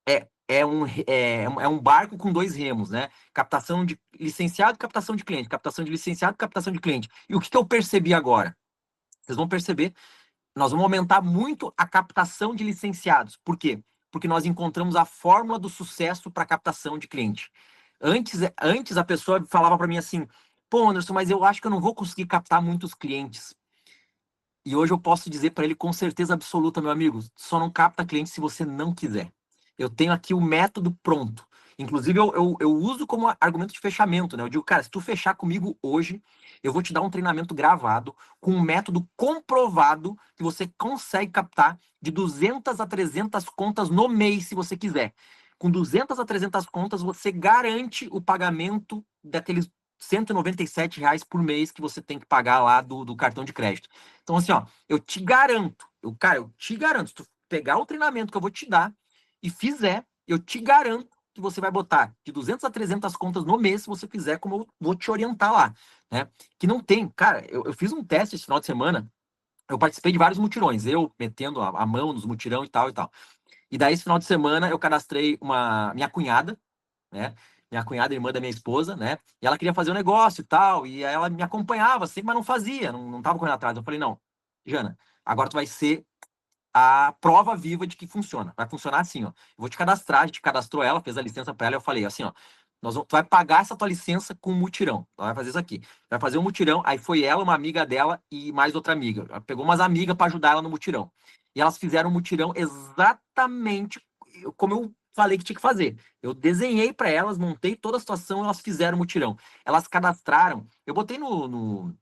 é um barco com dois remos, né? Captação de licenciado e captação de cliente. Captação de licenciado e captação de cliente. E o que eu percebi agora? Vocês vão perceber, nós vamos aumentar muito a captação de licenciados. Por quê? Porque nós encontramos a fórmula do sucesso para captação de cliente. Antes a pessoa falava para mim assim, pô, Anderson, mas eu acho que eu não vou conseguir captar muitos clientes. E hoje eu posso dizer para ele com certeza absoluta, meu amigo, só não capta cliente se você não quiser. Eu tenho aqui o método pronto. Inclusive, eu uso como argumento de fechamento, né? Eu digo, cara, se tu fechar comigo hoje, eu vou te dar um treinamento gravado com um método comprovado que você consegue captar de 200 a 300 contas no mês, se você quiser. Com 200 a 300 contas, você garante o pagamento daqueles R$ 197 por mês que você tem que pagar lá do cartão de crédito. Então, assim, ó, eu te garanto, eu te garanto, se tu pegar o treinamento que eu vou te dar e fizer, eu te garanto que você vai botar de 200 a 300 contas no mês, se você fizer como eu vou te orientar lá, né? Que não tem, cara, eu fiz um teste esse final de semana, eu participei de vários mutirões, eu metendo a mão nos mutirão e tal e tal. E daí, esse final de semana, eu cadastrei minha cunhada, né? Minha cunhada, irmã da minha esposa, né? E ela queria fazer um negócio e tal, e aí ela me acompanhava sempre, mas não fazia, não tava correndo atrás. Eu falei, não, Jana, agora tu vai ser a prova viva de que funciona. Vai funcionar assim, ó. Eu vou te cadastrar, a gente cadastrou ela, fez a licença para ela, eu falei assim, ó, tu vai pagar essa tua licença com um mutirão. Tu vai fazer isso aqui. Vai fazer um mutirão, aí foi ela, uma amiga dela e mais outra amiga. Ela pegou umas amigas para ajudar ela no mutirão. E elas fizeram um mutirão exatamente como eu falei que tinha que fazer. Eu desenhei para elas, montei toda a situação, elas fizeram o mutirão. Elas cadastraram. Eu botei no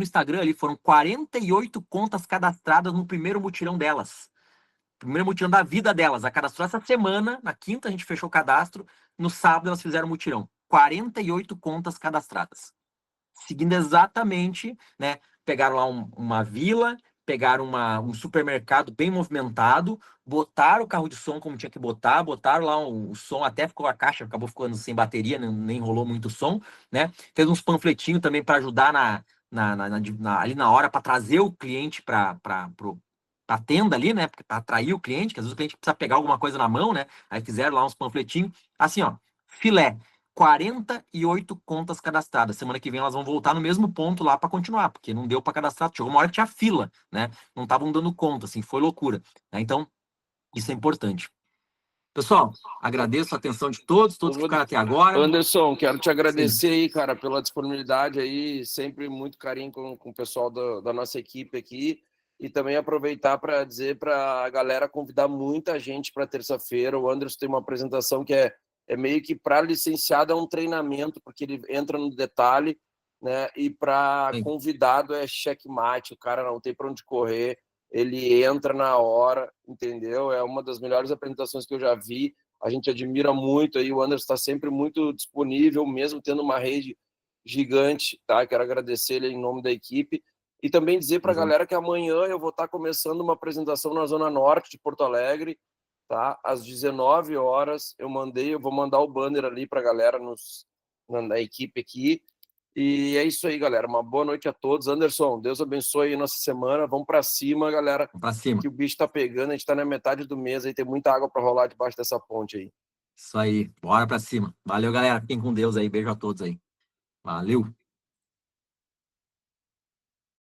Instagram ali, foram 48 contas cadastradas no primeiro mutirão delas. Primeiro mutirão da vida delas. A cadastrou essa semana, na quinta a gente fechou o cadastro, no sábado elas fizeram o mutirão. 48 contas cadastradas. Seguindo exatamente, né? Pegaram lá uma vila, pegaram um supermercado bem movimentado, botaram o carro de som como tinha que botar, botaram lá o som, até ficou a caixa, acabou ficando sem bateria, nem rolou muito som, né? Fez uns panfletinhos também para ajudar ali na hora, para trazer o cliente para a tenda ali, né? Para atrair o cliente, que às vezes o cliente precisa pegar alguma coisa na mão, né? Aí fizeram lá uns panfletinhos, assim, ó, filé. 48 contas cadastradas. Semana que vem elas vão voltar no mesmo ponto lá para continuar, porque não deu para cadastrar. Chegou uma hora que tinha fila, né? Não estavam dando conta, assim, foi loucura. Né? Então, isso é importante. Pessoal, agradeço a atenção de todos que ficaram até agora. Anderson, quero te agradecer Sim. aí, cara, pela disponibilidade aí, sempre muito carinho com o pessoal da nossa equipe aqui. E também aproveitar para dizer para a galera convidar muita gente para terça-feira. O Anderson tem uma apresentação que é meio que para licenciado é um treinamento, porque ele entra no detalhe, né? E para convidado é checkmate, o cara não tem para onde correr, ele entra na hora, entendeu? É uma das melhores apresentações que eu já vi. A gente admira muito aí, o Anderson está sempre muito disponível, mesmo tendo uma rede gigante, tá? Quero agradecer ele em nome da equipe. E também dizer para a galera que amanhã eu vou estar começando uma apresentação na Zona Norte de Porto Alegre, tá? Às 19 horas. Eu vou mandar o banner ali para a galera na equipe aqui. E é isso aí, galera. Uma boa noite a todos. Anderson, Deus abençoe aí nossa semana. Vamos para cima, galera. Vamos para cima. Que o bicho tá pegando. A gente tá na metade do mês aí. Tem muita água para rolar debaixo dessa ponte aí. Isso aí. Bora para cima. Valeu, galera. Fiquem com Deus aí. Beijo a todos aí. Valeu.